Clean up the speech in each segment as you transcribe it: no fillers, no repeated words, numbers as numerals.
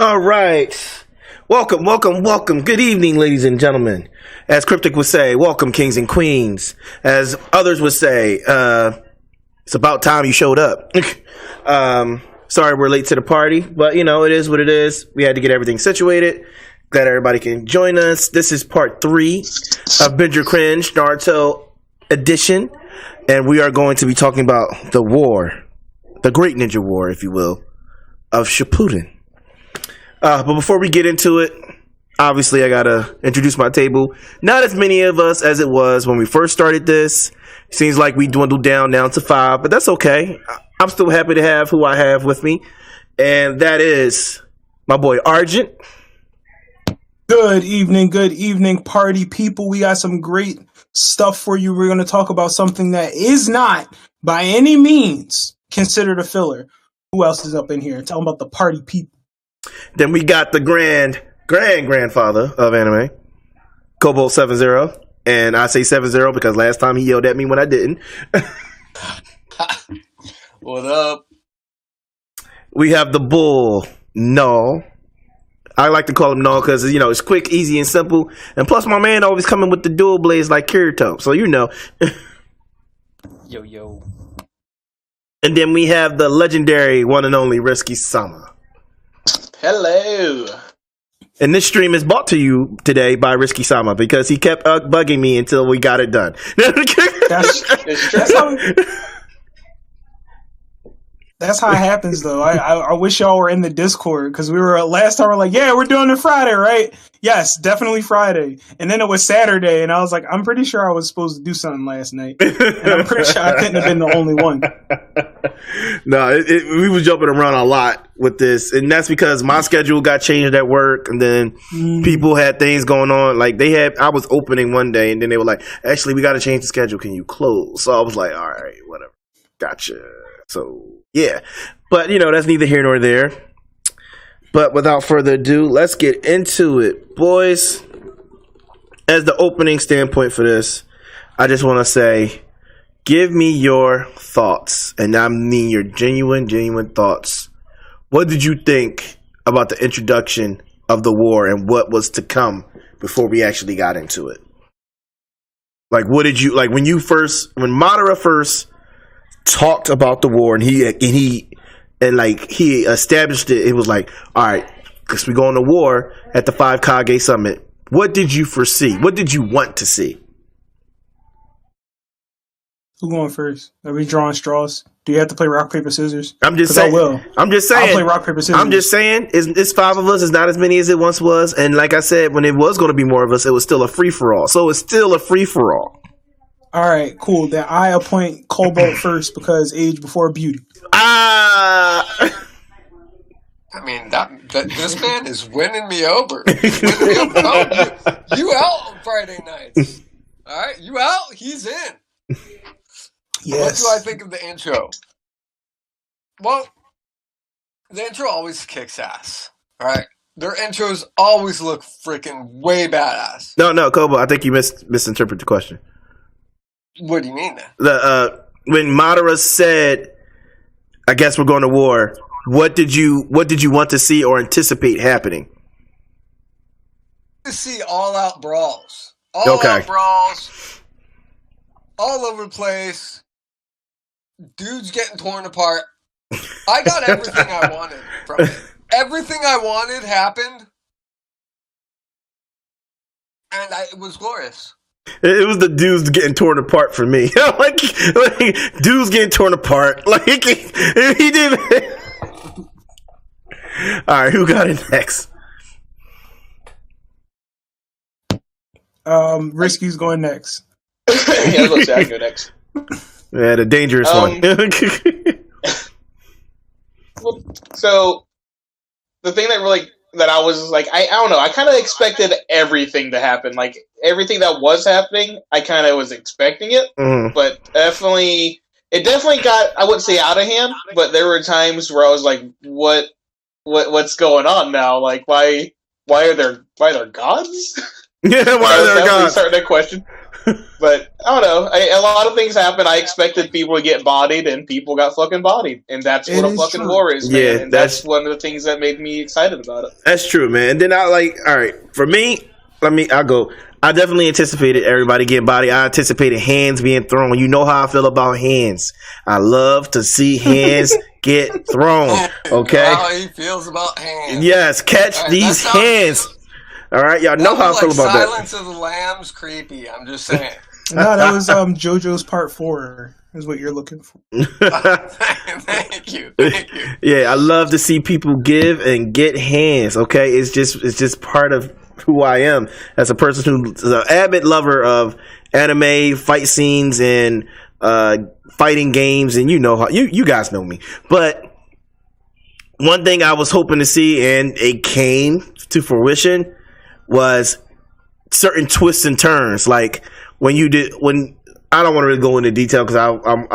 All right. Welcome, welcome, welcome. Good evening, ladies and gentlemen. As Cryptic would say, welcome, kings and queens. As others would say, it's about time you showed up. Sorry we're late to the party, but you know, it is what it is. We had to get everything situated. Glad everybody can join us. This is part 3 of Binge Cringe, Naruto edition. And we are going to be talking about the war, the great ninja war, if you will, of Shippuden. But before we get into it, obviously I gotta introduce my table. Not as many of us as it was when we first started this. Seems like we dwindled down to 5, but that's okay. I'm still happy to have who I have with me. And that is my boy Argent. Good evening, party people. We got some great stuff for you. We're going to talk about something that is not, by any means, considered a filler. Who else is up in here? Tell them about the party people. Then we got the grandfather of anime, Cobalt 70. And I say 70 because last time he yelled at me when I didn't. What up? We have the bull, Null. I like to call him Null because, you know, it's quick, easy, and simple. And plus, my man always coming with the dual blades like Kirito. So, you know. Yo. And then we have the legendary one and only Risky Sama. Hello. And this stream is brought to you today by Risky Sama because he kept bugging me until we got it done. That's how it happens, though. I wish y'all were in the Discord because we were last time. We're like, yeah, we're doing it Friday, right? Yes, definitely Friday. And then it was Saturday, and I was like, I'm pretty sure I was supposed to do something last night, and I'm pretty sure I couldn't have been the only one. No, we was jumping around a lot with this, and that's because my schedule got changed at work, and then people had things going on. Like I was opening one day, and then they were like, "Actually, we got to change the schedule. Can you close?" So I was like, "All right, whatever, gotcha." So yeah, but you know that's neither here nor there. But without further ado, let's get into it, boys. As the opening standpoint for this, I just want to say, give me your thoughts, and I mean your genuine thoughts. What did you think about the introduction of the war and what was to come before we actually got into it? Like, what did you like when Madara first talked about the war and he established it? It was like, all right, because we going to war at the 5 Kage Summit. What did you foresee? What did you want to see? Who going first? Are we drawing straws? Do you have to play rock, paper, scissors? I'm just saying. I will. I'm just saying. I'll play rock, paper, scissors. I'm just saying. It's 5 of us. It's not as many as it once was. And like I said, when it was going to be more of us, it was still a free for all. So it's still a free for all. All right, cool. Then I appoint Cobalt first because age before beauty. I mean, this man is winning me over. You out on Friday nights. All right, you out, he's in. Yes. What do I think of the intro? Well, the intro always kicks ass. All right, their intros always look freaking way badass. No, Kobo, I think you misinterpreted the question. What do you mean then? When Madara said, "I guess we're going to war," what did you want to see or anticipate happening? To see all out brawls, out brawls, all over the place. Dudes getting torn apart. I got everything I wanted from it. Everything I wanted happened, and it was glorious. It was the dudes getting torn apart for me. like dudes getting torn apart. Like he did. All right, who got it next? Risky's going next. Yeah, I was going to say I go next. Yeah, the dangerous one. So the thing that I was like, I don't know, I kind of expected everything to happen. Like everything that was happening, I kind of was expecting it, but it definitely got, I wouldn't say out of hand, but there were times where I was like, what's going on now? Like why are there gods? Yeah, why are there gods? Starting that question. But I don't know. A lot of things happen. I expected people to get bodied, and people got fucking bodied, and that's what a fucking war is, man. Yeah, and that's one of the things that made me excited about it. That's true, man. And then all right, for me, I'll go. I definitely anticipated everybody getting bodied. I anticipated hands being thrown. You know how I feel about hands. I love to see hands get thrown. Okay. How he feels about hands. Yes, catch these hands. All right, y'all know how I feel about Silence of the Lambs, creepy. I'm just saying. No, that was JoJo's Part 4 is what you're looking for. Thank you. Yeah, I love to see people give and get hands. Okay, it's just part of who I am as a person who's an avid lover of anime, fight scenes, and fighting games. And you know how you guys know me. But one thing I was hoping to see, and it came to fruition, was certain twists and turns. Like when I don't want to really go into detail because I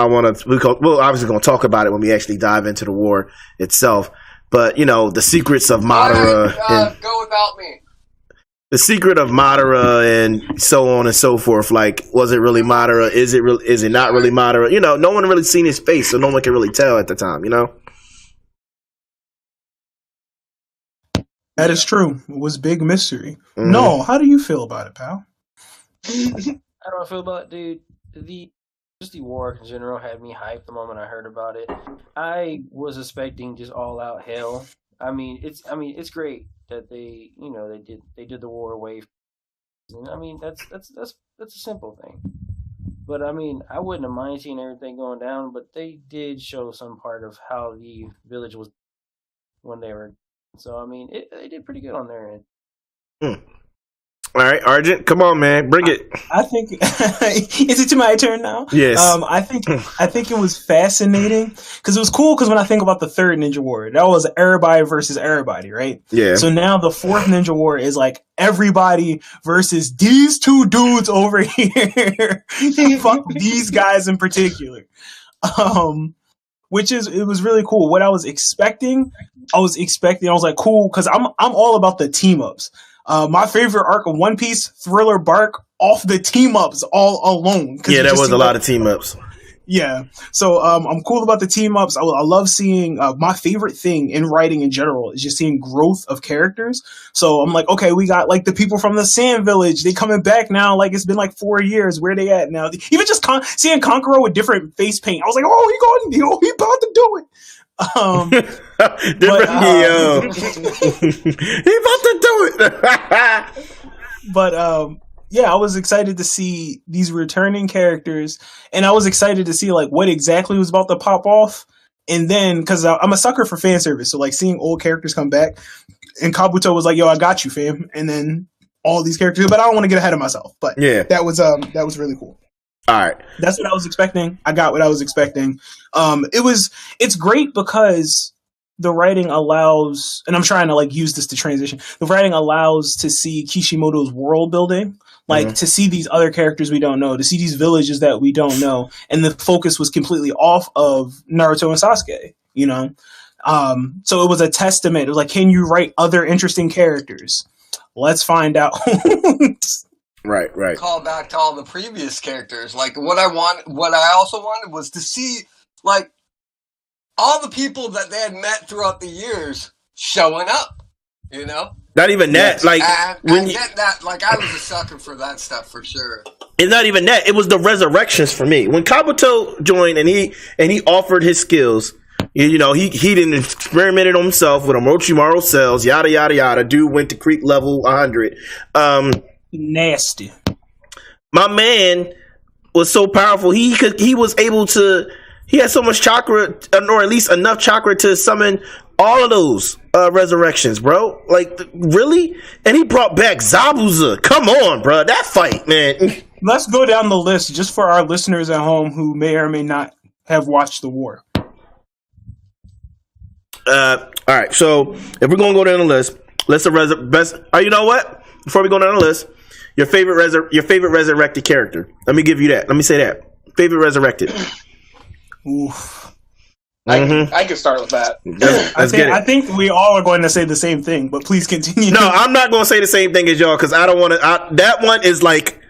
want to. We're obviously going to talk about it when we actually dive into the war itself. But the secrets of Madara. Go without me. The secret of Madara and so on and so forth. Like, was it really Madara? Is it not really Madara? No one really seen his face, so no one can really tell at the time. That is true. It was big mystery. Mm-hmm. No, how do you feel about it, pal? How do I feel about it, dude? The war in general had me hyped the moment I heard about it. I was expecting just all out hell. It's great that they did the war wave. That's a simple thing. But I wouldn't have minded seeing everything going down. But they did show some part of how the village was when they were. So they did pretty good on their end. All right, Argent, come on, man, bring it. I think is it to my turn now? Yes. I think it was fascinating because it was cool. Because when I think about the third Ninja War, that was everybody versus everybody, right? Yeah. So now the fourth Ninja War is like everybody versus these two dudes over here. Fuck these guys in particular. It was really cool. What I was expecting, I was like, cool, because I'm all about the team ups. My favorite arc of One Piece, Thriller Bark, off the team ups all alone. Yeah, there was a lot of team ups. Yeah, so I'm cool about the team ups. I love seeing. My favorite thing in writing in general is just seeing growth of characters. So I'm like, okay, we got like the people from the Sand Village. They coming back now. Like it's been like 4 years. Where they at now? Even just seeing Kankuro with different face paint, I was like, oh, he about to do it. He about to do it. But yeah, I was excited to see these returning characters, and I was excited to see like what exactly was about to pop off. And then, because I'm a sucker for fan service, so like seeing old characters come back, and Kabuto was like, "Yo, I got you, fam." And then all these characters, but I don't want to get ahead of myself. But yeah, that was really cool. All right, that's what I was expecting. I got what I was expecting. It's great because the writing allows, and I'm trying to like use this to transition. The writing allows to see Kishimoto's world building. Like, to see these other characters we don't know, to see these villages that we don't know. And the focus was completely off of Naruto and Sasuke, So it was a testament. It was like, can you write other interesting characters? Let's find out. Right. Call back to all the previous characters. Like, what I also wanted was to see, like, all the people that they had met throughout the years showing up, Not even that. Like, I get that. Like, I was a sucker for that stuff for sure. It's not even that. It was the resurrections for me. When Kabuto joined and he offered his skills, he didn't experimented on himself with Orochimaru cells, yada yada yada. Dude went to creep level 100. Nasty. My man was so powerful. He was able to. He had so much chakra, or at least enough chakra to summon all of those resurrections, bro. Like, really? And he brought back Zabuza. Come on, bro. That fight, man. Let's go down the list just for our listeners at home who may or may not have watched the war. All right. So if we're gonna go down the list, best. Oh, you know what? Before we go down the list, your favorite resurrected character. Let me give you that. Let me say that. Favorite resurrected. Oof. I can start with that. I think we all are going to say the same thing, but please continue. No, I'm not going to say the same thing as y'all because I don't want to. That one is like,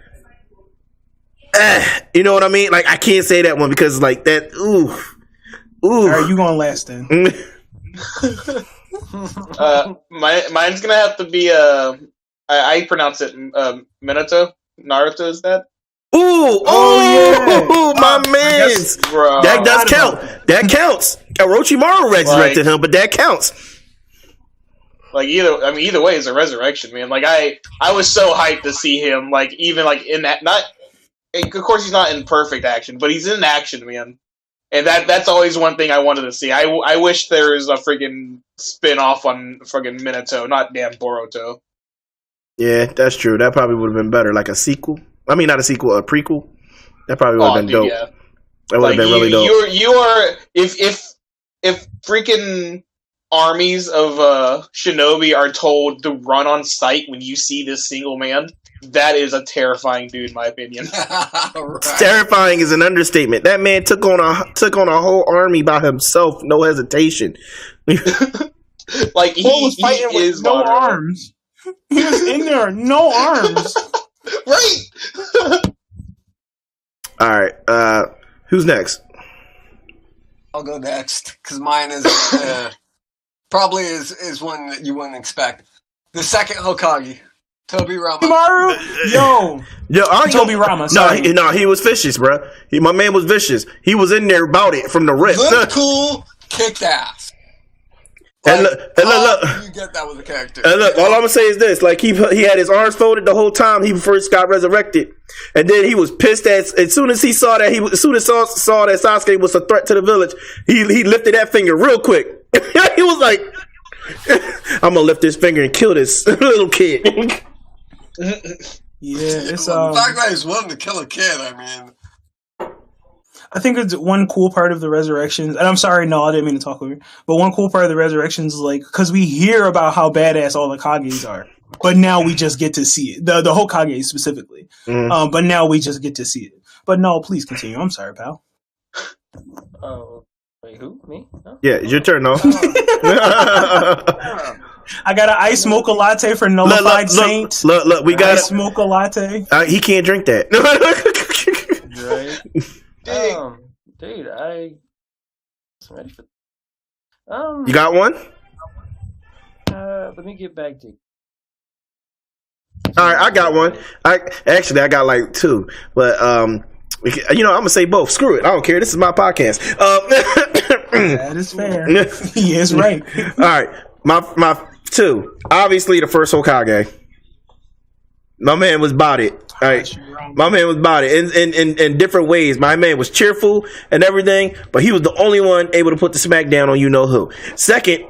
you know what I mean? Like I can't say that one because like that. Ooh. All right, you going last then? Mine's gonna have to be I pronounce it Minato. Naruto is that? My man's. That does count. That counts. Orochimaru resurrected him, but that counts. Like either way is a resurrection, man. Like I was so hyped to see him. Like even like in that of course he's not in perfect action, but he's in action, man. And that's always one thing I wanted to see. I wish there was a freaking spin-off on freaking Minato, not damn Boruto. Yeah, that's true. That probably would have been better, like a sequel. I mean, not a sequel, a prequel. That probably would have been dope. Yeah. That would have been really dope. You are if freaking armies of shinobi are told to run on sight when you see this single man, that is a terrifying dude, in my opinion. Right. Terrifying is an understatement. That man took on a whole army by himself, no hesitation. Like he was fighting with no arms. He was in there, no arms. Right. All right. Who's next? I'll go next because mine is probably is one that you wouldn't expect. The second Hokage. Tobirama. Tobirama. No, he was vicious, bro. My man was vicious. He was in there about it from the rip. Looked cool, kicked ass. And look, you get that with the character. And look, all I'm gonna say is this: like he had his arms folded the whole time he first got resurrected, and then he was pissed as soon as he saw that saw that Sasuke was a threat to the village. He lifted that finger real quick. He was like, "I'm gonna lift this finger and kill this little kid." Yeah, it's the fact that he's willing to kill a kid. I mean, I think it's one cool part of the resurrections, and I'm sorry, no, I didn't mean to talk over you, but one cool part of the resurrections is like, because we hear about how badass all the Kages are, but now we just get to see it, the Hokage specifically, but now we just get to see it. But no, please continue. I'm sorry, pal. Oh, wait, who? Me? No? Yeah, it's your turn, though. I got an ice mocha latte for nullified saint. Look, we got ice mocha latte. He can't drink that. Right. Dude, I'm ready for. You got one? Let me get back to. All right, I got one. I got like two, but I'm gonna say both. Screw it, I don't care. This is my podcast. That is fair. He is right. All right, my two. Obviously, the first Hokage. My man was about it. All right. My man was about it in different ways. My man was cheerful and everything, but he was the only one able to put the smack down on you know who. Second,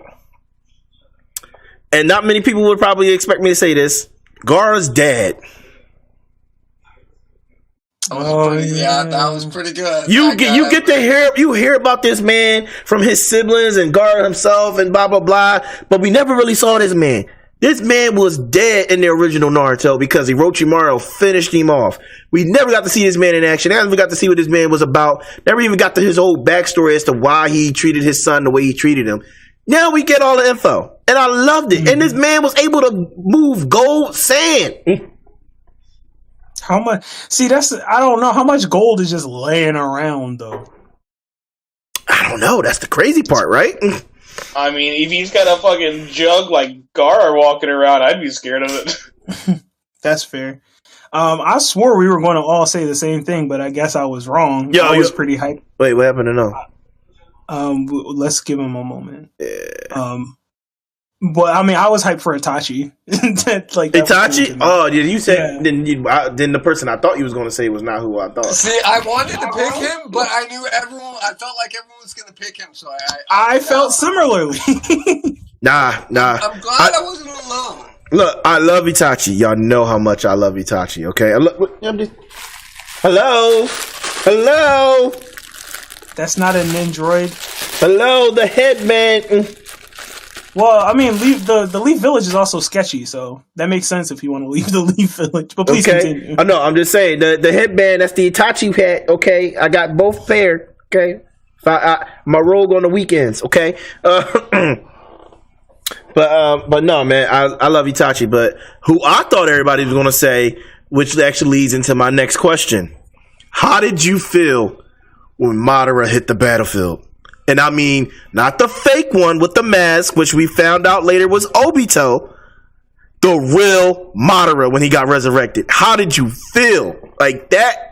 and not many people would probably expect me to say this, Gaara's dad. That was pretty good. You get to hear about this man from his siblings and Gaara himself and blah blah blah, but we never really saw this man. This man was dead in the original Naruto because Orochimaru finished him off. We never got to see this man in action. Never got to see what this man was about. Never even got to his whole backstory as to why he treated his son the way he treated him. Now we get all the info, and I loved it. And this man was able to move gold sand. How much? See, I don't know how much gold is just laying around though. I don't know. That's the crazy part, right? I mean, if he's got a fucking jug like Gaara walking around, I'd be scared of it. That's fair. I swore we were going to all say the same thing, but I guess I was wrong. Yo, I was pretty hyped. Wait, what happened to no? Let's give him a moment. Yeah. But I mean, I was hyped for Itachi. Itachi? Cool. Oh, did you say? Yeah. Then the person I thought you was going to say was not who I thought. See, I wanted to pick him, but I knew everyone. I felt like everyone was going to pick him, so I felt similarly. Nah. I'm glad I wasn't alone. Look, I love Itachi. Y'all know how much I love Itachi. Okay, hello. That's not an android. Hello, the headman. Well, I mean, the Leaf Village is also sketchy, so that makes sense if you want to leave the Leaf Village. But please continue. I know. I'm just saying the headband. That's the Itachi hat. Okay, I got both paired. Okay. My rogue on the weekends, okay? But no, man, I love Itachi. But who I thought everybody was going to say, which actually leads into my next question. How did you feel when Madara hit the battlefield? And I mean, not the fake one with the mask, which we found out later was Obito. The real Madara when he got resurrected. How did you feel like that?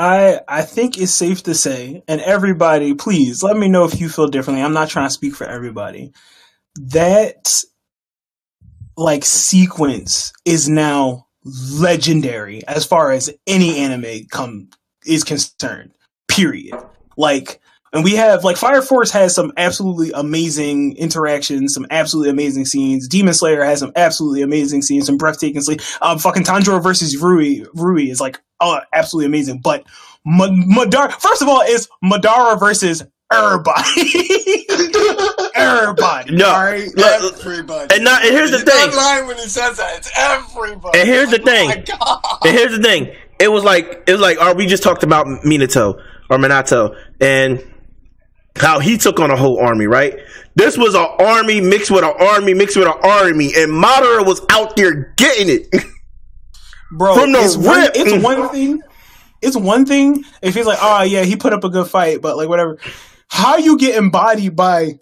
I think it's safe to say, and everybody, please let me know if you feel differently. I'm not trying to speak for everybody. That like sequence is now legendary as far as any anime is concerned. Period. Like, and we have like Fire Force has some absolutely amazing interactions, some absolutely amazing scenes. Demon Slayer has some absolutely amazing scenes, some breathtaking scenes. Fucking Tanjiro versus Rui is like absolutely amazing. But Madara, first of all, is Madara versus everybody. Everybody. No, all right? Everybody. And here's the thing. He's not lying when he says that. It's everybody. And here's the thing. Oh my God. And here's the thing. It was like, we just talked about Minato, and how he took on a whole army, right? This was an army mixed with an army mixed with an army, and Madara was out there getting it. Bro, From the rip. It's one thing. It's one thing if he's like, oh yeah, he put up a good fight, but like whatever. How you get embodied by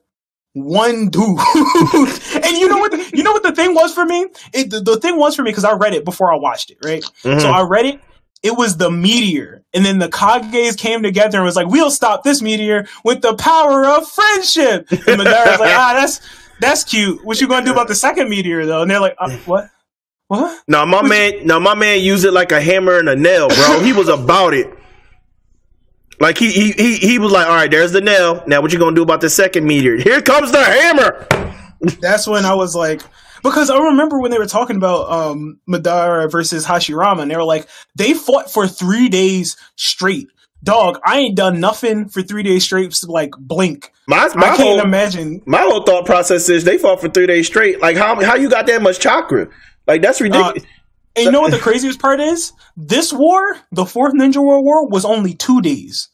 one dude? And you know what the thing was for me? The thing was for me because I read it before I watched it, right? Mm-hmm. So I read it. It was the meteor, and then the Kages came together and was like, "We'll stop this meteor with the power of friendship." And Madara's like, that's cute. What you gonna do about the second meteor though? And they're like, what? What? No, my man used it like a hammer and a nail, bro. He was about it. Like he was like, all right, there's the nail. Now what you gonna do about the second meteor? Here comes the hammer. That's when I was like, because I remember when they were talking about Madara versus Hashirama, and they were like, they fought for 3 days straight. Dog, I ain't done nothing for 3 days straight to like blink. I can't imagine. My whole thought process is they fought for 3 days straight. Like how you got that much chakra? Like that's ridiculous. And you know what the craziest part is? This war, the Fourth Ninja World War, was only 2 days.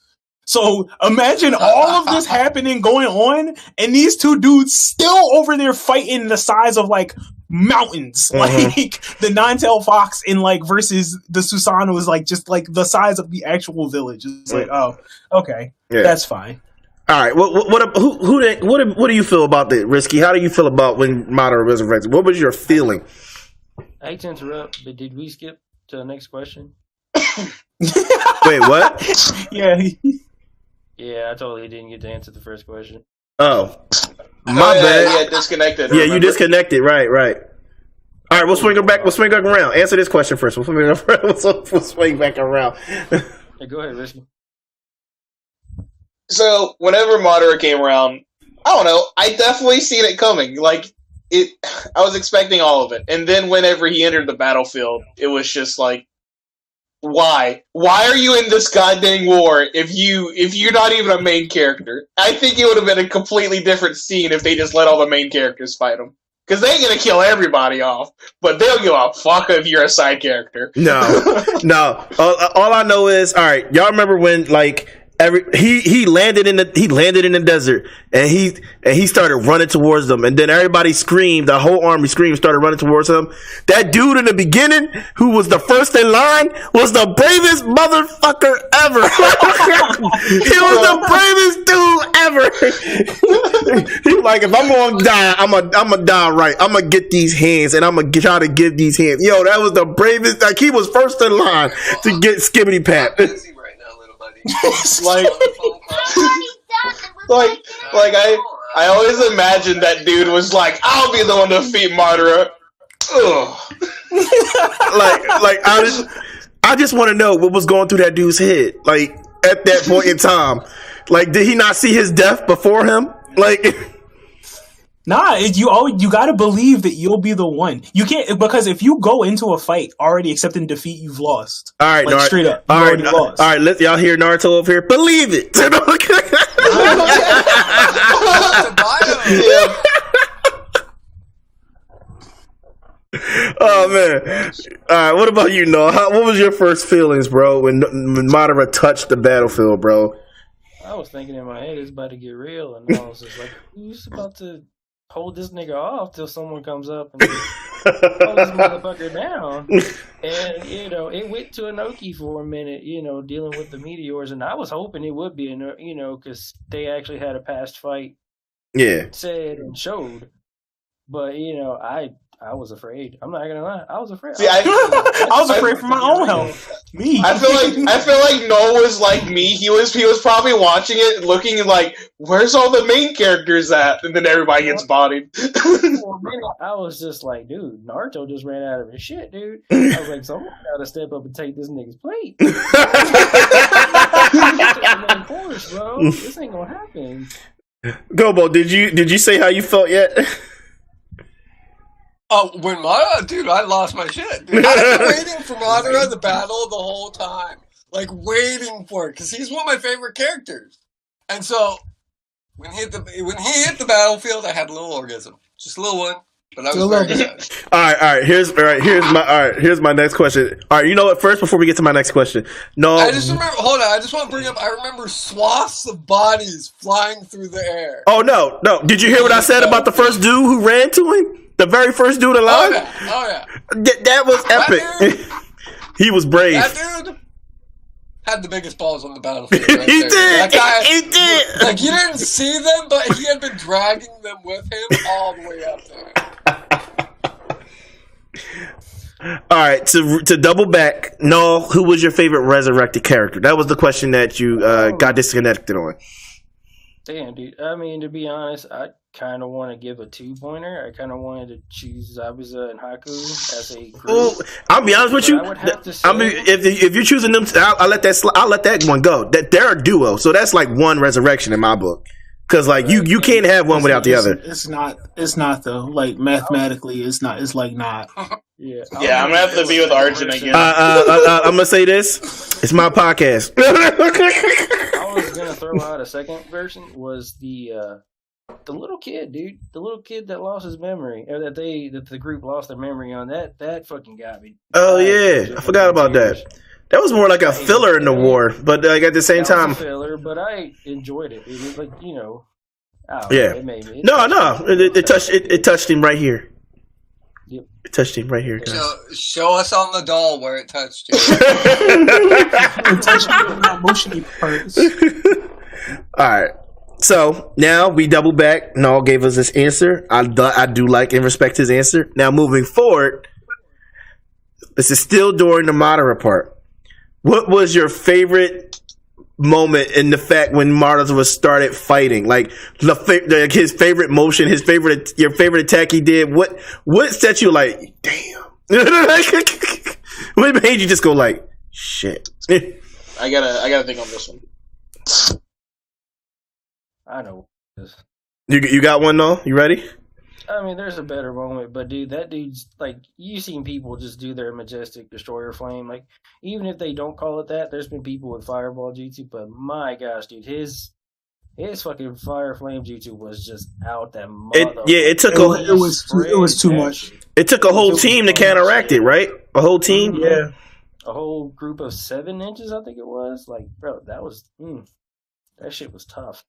So imagine all of this happening, going on, and these two dudes still over there fighting the size of like mountains. Mm-hmm. Like the Nine-Tailed Fox in like versus the Susanoo was like just like the size of the actual village. It's like, oh, okay, that's fine. All right, what do you feel about that, Risky? How do you feel about when Madara resurrected? What was your feeling? I hate to interrupt, but did we skip to the next question? Wait, what? Yeah. Yeah, I totally didn't get to answer the first question. Oh, my bad. Yeah, disconnected. Yeah, you disconnected. Right. All right, we'll swing her back. We'll swing back around. Answer this question first. We'll swing back around. Hey, go ahead, Risky. So, whenever Madara came around, I don't know. I definitely seen it coming. Like I was expecting all of it, and then whenever he entered the battlefield, it was just like, why? Why are you in this goddamn war if you're not even a main character? I think it would have been a completely different scene if they just let all the main characters fight him. Because they ain't gonna kill everybody off, but they'll give a fuck if you're a side character. No. All I know is, all right, y'all remember when like he landed in the desert and he started running towards them, and then everybody screamed, the whole army screamed, started running towards him. That dude in the beginning who was the first in line was the bravest motherfucker ever. He was the bravest dude ever. He was like, if I'm gonna die, I'm gonna die right. I'm gonna get these hands, and I'm gonna try to give these hands. Yo, that was the bravest. Like he was first in line to get skibbity pat. I always imagined that dude was like, I'll be the one to defeat Madara. I just want to know what was going through that dude's head, like at that point in time. Like, did he not see his death before him? Like, nah, you got to believe that you'll be the one. You can't, because if you go into a fight already accepting defeat, you've lost. All right, like, straight up, you already lost. All right, let y'all hear Naruto over here. Believe it. Oh man! All right, what about you, Noah? What was your first feelings, bro, when Madara touched the battlefield, bro? I was thinking in my head it's about to get real, and I was just like, who's about to hold this nigga off till someone comes up and just hold this motherfucker down? And it went to Inoki for a minute, dealing with the meteors, and I was hoping it would be, because they actually had a past fight, said and showed. But I was afraid. I'm not gonna lie. I was afraid. See, I was afraid for my own health. Me. I feel like Noah was like me. He was probably watching it, looking like, where's all the main characters at? And then everybody gets bodied. I was just like, dude, Naruto just ran out of his shit, dude. I was like, someone gotta step up and take this nigga's plate. Course, bro. This ain't gonna happen. Gobo, did you say how you felt yet? When Madara, dude, I lost my shit. Dude. I've been waiting for Madara the battle the whole time, like waiting for it, because he's one of my favorite characters. And so when he hit the battlefield, I had a little orgasm, just a little one, but I was very excited. All right. Here's my next question. All right, you know what? First, before we get to my next question, no, I just remember. Hold on, I just want to bring up. I remember swaths of bodies flying through the air. Oh no! Did you hear what I said about the first dude who ran to him? The very first dude alive? Oh yeah. That was epic. He was brave. That dude had the biggest balls on the battlefield. Right He there. did. That guy, he did. Like, you didn't see them, but he had been dragging them with him all the way up there. All right, to double back, Noel, who was your favorite resurrected character? That was the question that you got disconnected on. Damn, dude. I mean, to be honest, I kind of want to give a 2-pointer. I kind of wanted to choose Zabuza and Haku as a group. Well, I'll be honest with you. I would have to say, if you're choosing them, I'll let that one go. That they're a duo, so that's like one resurrection in my book. Because like you can't have one without the other. It's not though. Like mathematically, it's not. It's like not. Yeah, I'm gonna have to be with Arjun again. I'm gonna say this. It's my podcast. I was gonna throw out a second version. Was the little kid, dude? The little kid that lost his memory, or that the group lost their memory on. That fucking got me. Oh yeah, I forgot about that. That was more like a filler in the war, but like at the same time, was a filler. But I enjoyed it. It was like yeah. It made me. It touched him right here. Yep. It touched him right here, guys. Show us on the doll where it touched you. It touched me in my motiony parts. All right. So now we double back. Noel gave us this answer. I do like and respect his answer. Now moving forward, this is still during the Madara part. What was your favorite moment in the fact when Madara started fighting? Like his favorite motion, your favorite attack he did. What set you like? Damn. What made you just go like shit? I gotta think on this one. I know. You got one though? You ready? I mean, there's a better moment, but dude, that dude's like, you've seen people just do their majestic destroyer flame. Like, even if they don't call it that, there's been people with fireball jutsu, but my gosh, dude, his fucking fire flame jutsu was just out that mother. It was too much. It took a whole team to counteract it, right? A whole team? Yeah. A whole group of 7 inches, I think it was. Like, bro, that was, that shit was tough.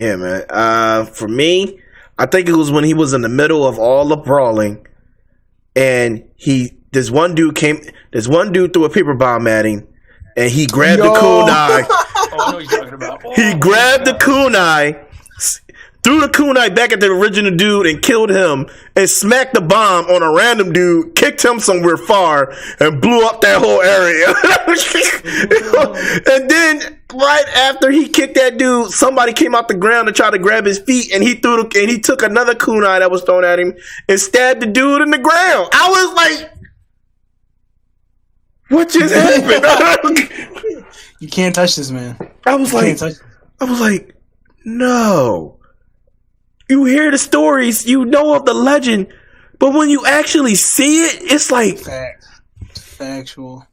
Yeah, man. For me, I think it was when he was in the middle of all the brawling, and this one dude threw a paper bomb at him, and he grabbed the kunai. Oh, I know what you're talking about. He grabbed the kunai, threw the kunai back at the original dude, and killed him, and smacked the bomb on a random dude, kicked him somewhere far, and blew up that whole area. And then right after he kicked that dude, somebody came out the ground to try to grab his feet, and he took another kunai that was thrown at him and stabbed the dude in the ground. I was like, what just happened? You can't touch this, man. I was like, no. You hear the stories, you know of the legend, but when you actually see it, it's like factual.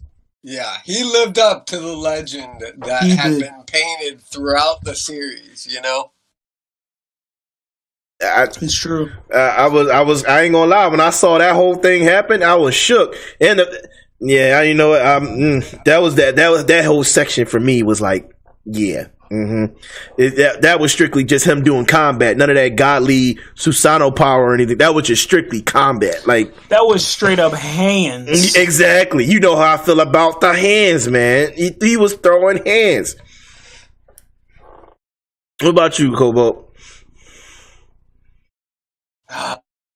Yeah, he lived up to the legend that had been painted throughout the series, you know? It's true. I ain't gonna lie, when I saw that whole thing happen, I was shook. And you know what, that whole section for me was like, yeah. That was strictly just him doing combat. None of that godly Susanoo power or anything. That was just strictly combat. Like that was straight up hands. Exactly. You know how I feel about the hands, man. He was throwing hands. What about you, Cobalt?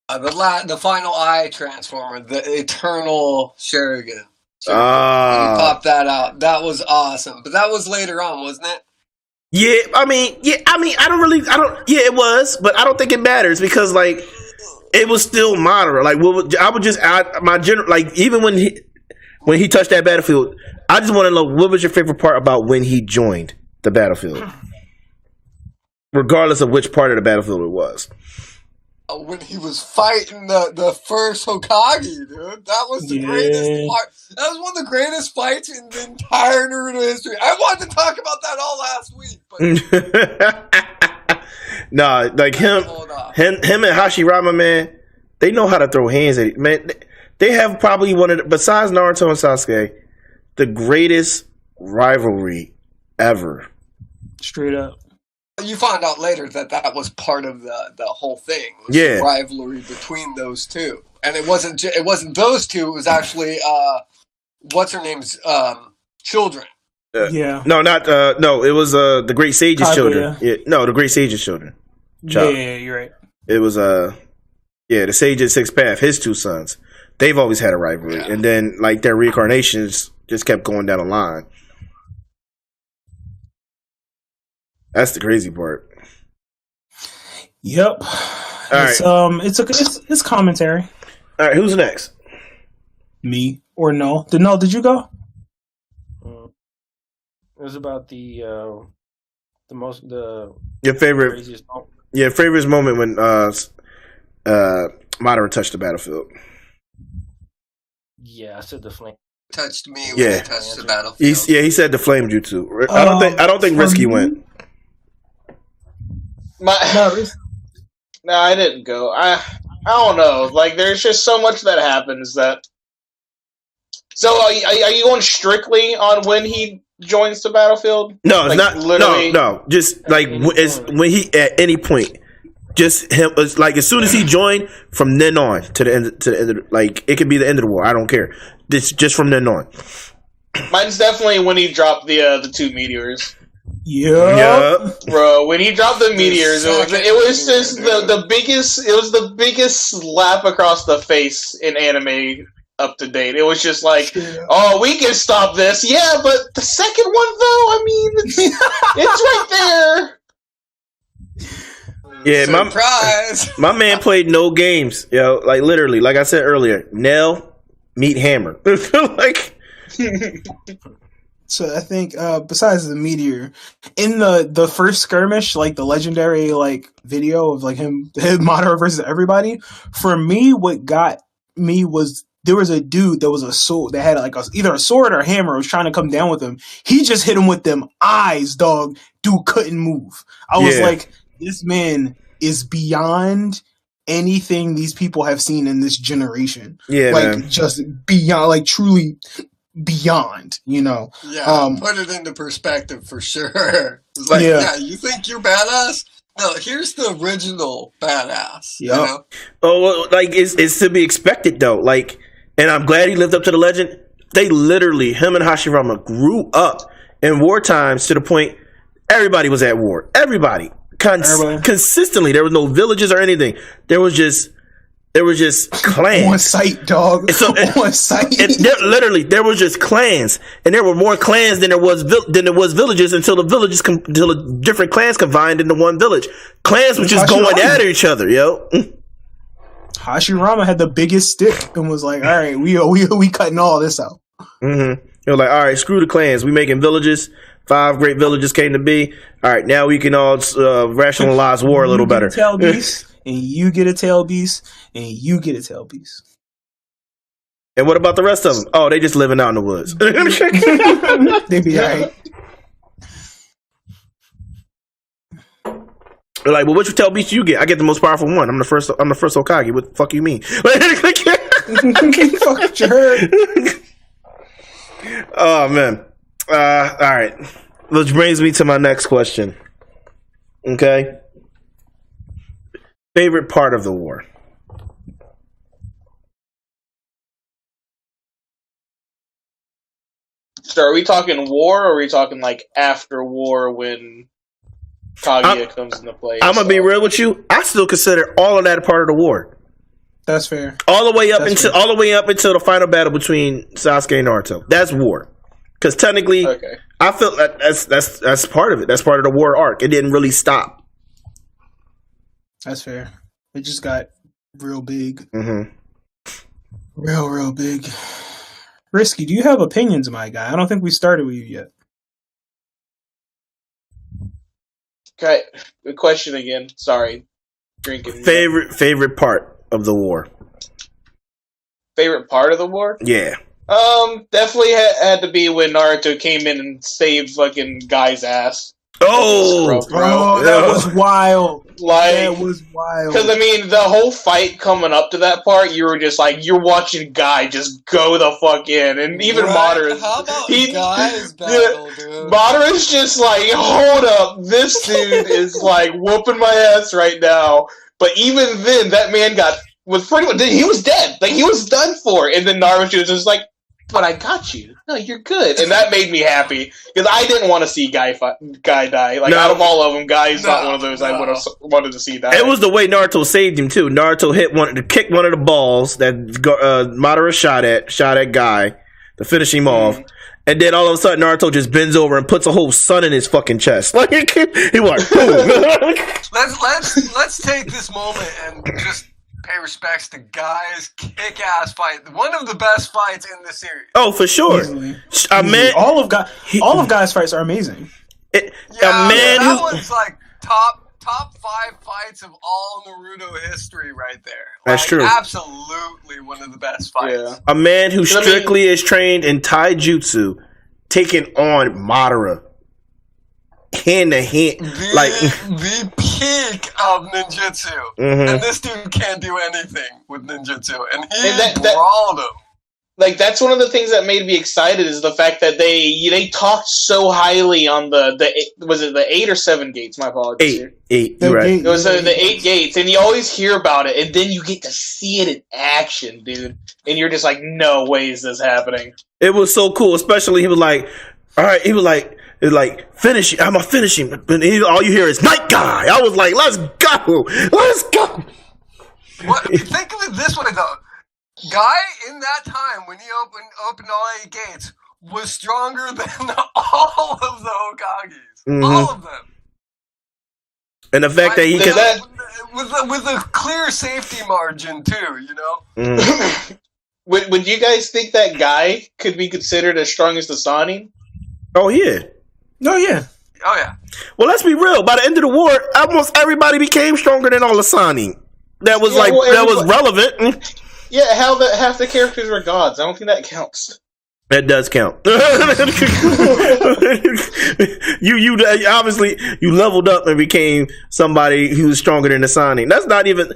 The final eye transformer, the Eternal Shuriken. He popped that out. That was awesome. But that was later on, wasn't it? Yeah, I mean, it was, but I don't think it matters because, like, it was still moderate. Like, I would just add my general, like, even when he touched that battlefield, I just want to know what was your favorite part about when he joined the battlefield, regardless of which part of the battlefield it was. When he was fighting the first Hokage, dude. That was the greatest part. That was one of the greatest fights in the entire Naruto history. I wanted to talk about that all last week, but nah, like him and Hashirama, man, they know how to throw hands at it. Man, they have probably besides Naruto and Sasuke, the greatest rivalry ever. Straight up. You find out later that was part of the whole thing. Was the rivalry between those two, and it wasn't those two. It was actually what's her name's children. No, not no. It was the Great Sage's children. Yeah, no, the Great Sage's children. Yeah, you're right. It was the Sage of Sixth Path. His two sons. They've always had a rivalry, and then like their reincarnations just kept going down the line. That's the crazy part. Yep. It's commentary. All right, who's next? Me or no? Did you go? It was about your favorite moment. Yeah, favorite moment when Madara touched the battlefield. Yeah, I said the flame touched me when he touched the battlefield. He said the flame jutsu. I don't think Risky went. No, I didn't go. I don't know. Like, there's just so much that happens that. So, are you going strictly on when he joins the battlefield? No, it's not. Literally. No. Just like when he at any point, just him. It's like as soon as he joined, from then on to the end. Like it could be the end of the war. I don't care. Just from then on. Mine's definitely when he dropped the two meteors. Yeah, bro. When he dropped the meteors, it was just the biggest. It was the biggest slap across the face in anime up to date. It was just like, oh, we can stop this. Yeah, but the second one, though, I mean, it's right there. Yeah, surprise. My man played no games. Yo, like literally, like I said earlier, Nail meet Hammer. Like. So I think besides the meteor, in the first skirmish, like the legendary like video of like him Madara versus everybody, for me what got me was there was a dude that was a sword that had like either a sword or a hammer was trying to come down with him. He just hit him with them eyes, dog. Dude couldn't move. I was like, this man is beyond anything these people have seen in this generation. Yeah, like man. Just beyond, like truly beyond, you know. Yeah, put it into perspective for sure. Like, you think you're badass? No, here's the original badass. Yeah. You know? Oh, well, like it's to be expected though. Like, and I'm glad he lived up to the legend. They literally, him and Hashirama grew up in war times to the point everybody was at war. Everybody. Consistently. There was no villages or anything. There was just clans. On site, dog. So, on site. Literally, there was just clans, and there were more clans than there was villages until the different clans combined into one village. Clans were just going at each other, yo. Hashirama had the biggest stick and was like, "All right, we cutting all this out." Mm-hmm. They were like, "All right, screw the clans. We making villages. 5 great villages came to be. All right, now we can all rationalize war a little better." And you get a tail beast, and you get a tail beast. And what about the rest of them? Oh, they just living out in the woods. They be alright. They're like, well, which tail beast you get? I get the most powerful one. I'm the first Hokage. What the fuck you mean? Fuck your heard. Oh man. All right. which brings me to my next question. Okay. Favorite part of the war? So are we talking war, or are we talking like after war when Kaguya comes into play? I'm gonna be real with you. I still consider all of that a part of the war. That's fair. All the way up until the final battle between Sasuke and Naruto. That's war. Because technically, I feel that's part of it. That's part of the war arc. It didn't really stop. That's fair. It just got real big. Mm-hmm. Real big. Risky, do you have opinions, my guy? I don't think we started with you yet. Okay, good question again. Sorry, drinking. Favorite part of the war. Favorite part of the war? Yeah. Definitely had to be when Naruto came in and saved fucking Guy's ass. Oh, that was wild. That was wild. Because, I mean, the whole fight coming up to that part, you were just like, you're watching Guy just go the fuck in. And even Madara's... How about Guy's battle, dude? Madara's just like, hold up, this dude is like whooping my ass right now. But even then, that man was pretty much... He was dead. Like, he was done for. And then Naruto was just like, but I got you. No, you're good. And that made me happy. Because I didn't want to see Guy die. Like, out of all of them, Guy's not one of those I would have wanted to see die. It was the way Naruto saved him, too. Naruto kicked one of the balls that Madara shot at Guy to finish him off. And then all of a sudden, Naruto just bends over and puts a whole sun in his fucking chest. Like, he was boom. Let's take this moment and just pay respects to Guy's kick-ass fight. One of the best fights in the series. Oh, for sure. Easily. All of Guy's fights are amazing. That one's like top 5 fights of all Naruto history right there. That's true. Absolutely one of the best fights. Yeah. A man who strictly is trained in taijutsu taking on Madara. Hand to hand, the peak of ninjutsu, and this dude can't do anything with ninjutsu, and he brawled him. Like, that's one of the things that made me excited is the fact that they talked so highly on was it the 8 or 7 gates? My apologies. 8. You're right. It was the 8 gates, and you always hear about it, and then you get to see it in action, dude, and you're just like, no way is this happening. It was so cool, especially he was like, all right, he was like. It's like, finish him. I'm going to finish him. But all you hear is, Night Guy. I was like, let's go. Let's go. Think of it this way, though. Guy, in that time, when he opened all 8 gates, was stronger than all of the Hokages. All of them. And the fact that he could... With a clear safety margin, too, you know? Would you guys think that Guy could be considered as strong as the Sannin? Oh, yeah. Oh yeah. Well, let's be real. By the end of the war, almost everybody became stronger than all the Sannin. That was that was relevant. Yeah, half the characters were gods. I don't think that counts. That does count. you obviously you leveled up and became somebody who's stronger than the Sannin. Let's not even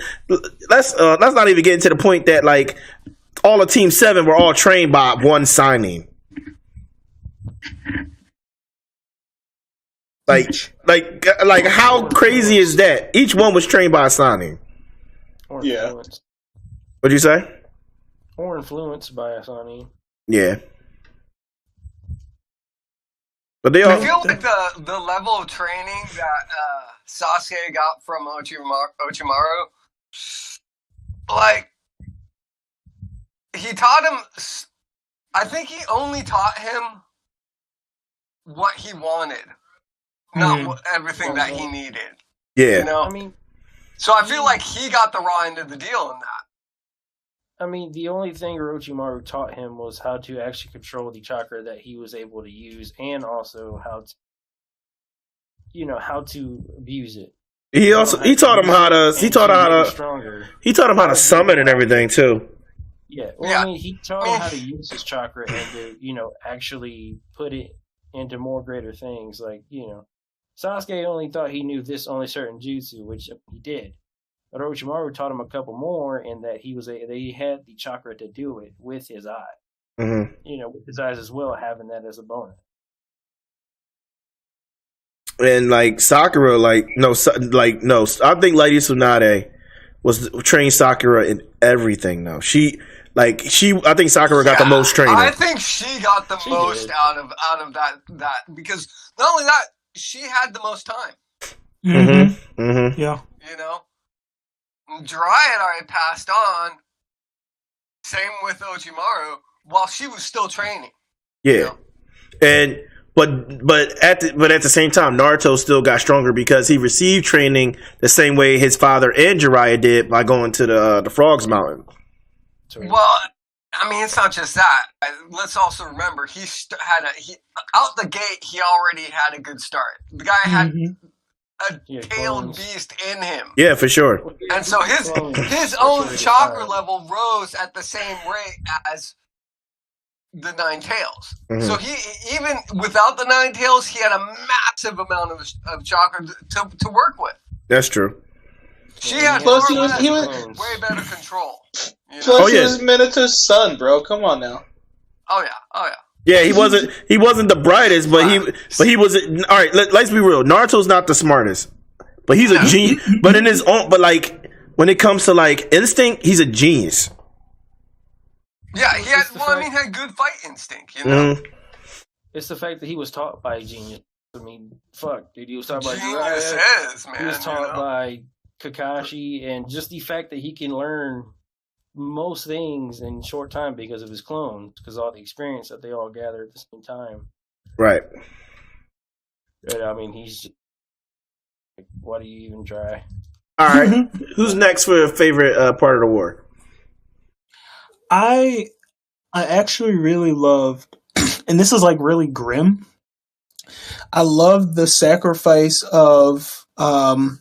getting to the point that like all of Team 7 were all trained by one Sannin. Like how crazy is that? Each one was trained by a Sannin. Yeah. What'd you say? Or influenced by a Sannin. Yeah. But they all. I feel like the level of training that Sasuke got from Orochimaru, like he taught him. I think he only taught him what he wanted, not everything that he needed. Yeah, you know. I mean, so I feel like he got the raw end of the deal in that. I mean, the only thing Orochimaru taught him was how to actually control the chakra that he was able to use, and also how to abuse it. He taught him how to summon and everything too. Yeah, well, I mean, he taught him how to use his chakra and to, actually put it into more greater things. Like, Sasuke only thought he knew this only certain jutsu, which he did. But Orochimaru taught him a couple more, and that he had the chakra to do it with his eye. Mm-hmm. With his eyes as well, having that as a bonus. And like Sakura, I think Lady Tsunade was trained Sakura in everything. Though I think Sakura got the most training. I think she got the most out of that because not only that, she had the most time. Mm-hmm. Mm-hmm. Yeah. You know, Jiraiya had already passed on. Same with Orochimaru while she was still training. Yeah, you know? And but at the same time, Naruto still got stronger because he received training the same way his father and Jiraiya did by going to the Frogs Mountain. Well, I mean, it's not just that. Let's also remember he out the gate. He already had a good start. The guy had a tailed beast in him. Yeah, for sure. And so his own chakra level rose at the same rate as the Nine Tails. Mm-hmm. So he even without the Nine Tails, he had a massive amount of chakra to work with. That's true. She had plus he was way better control. You know? Plus he was Minato's son, bro. Come on now. Oh yeah. Yeah, he wasn't the brightest, but he was all right. Let's be real. Naruto's not the smartest, but he's a genius. But in his own, but like when it comes to like instinct, he's a genius. Yeah, he had good fight instinct. You know, it's the fact that he was taught by a genius. I mean, fuck, dude, he was taught by geniuses, man. He was taught by Kakashi, and just the fact that he can learn most things in short time because of his clones, because all the experience that they all gather at the same time. Right. And, I mean, he's just, like, why do you even try? All right. Who's next for a favorite part of the war? I actually really loved, and this is like really grim. I loved the sacrifice of Shikamaru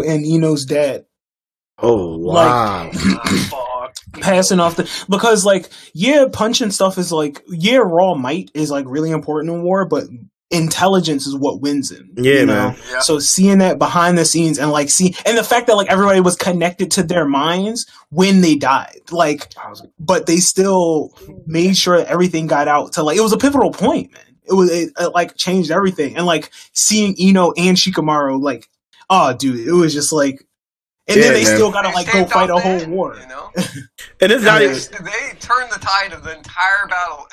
and Ino's dad. Oh wow! Passing off because punch and stuff is raw might is like really important in war, but intelligence is what wins it. Yeah, man. Yeah. So seeing that behind the scenes and and the fact that like everybody was connected to their minds when they died, but they still made sure that everything got out to it was a pivotal point, man. It changed everything, and seeing Ino and Shikamaru oh dude, it was just and then they still gotta go fight a whole war. You know? And it's not they turned the tide of the entire battle.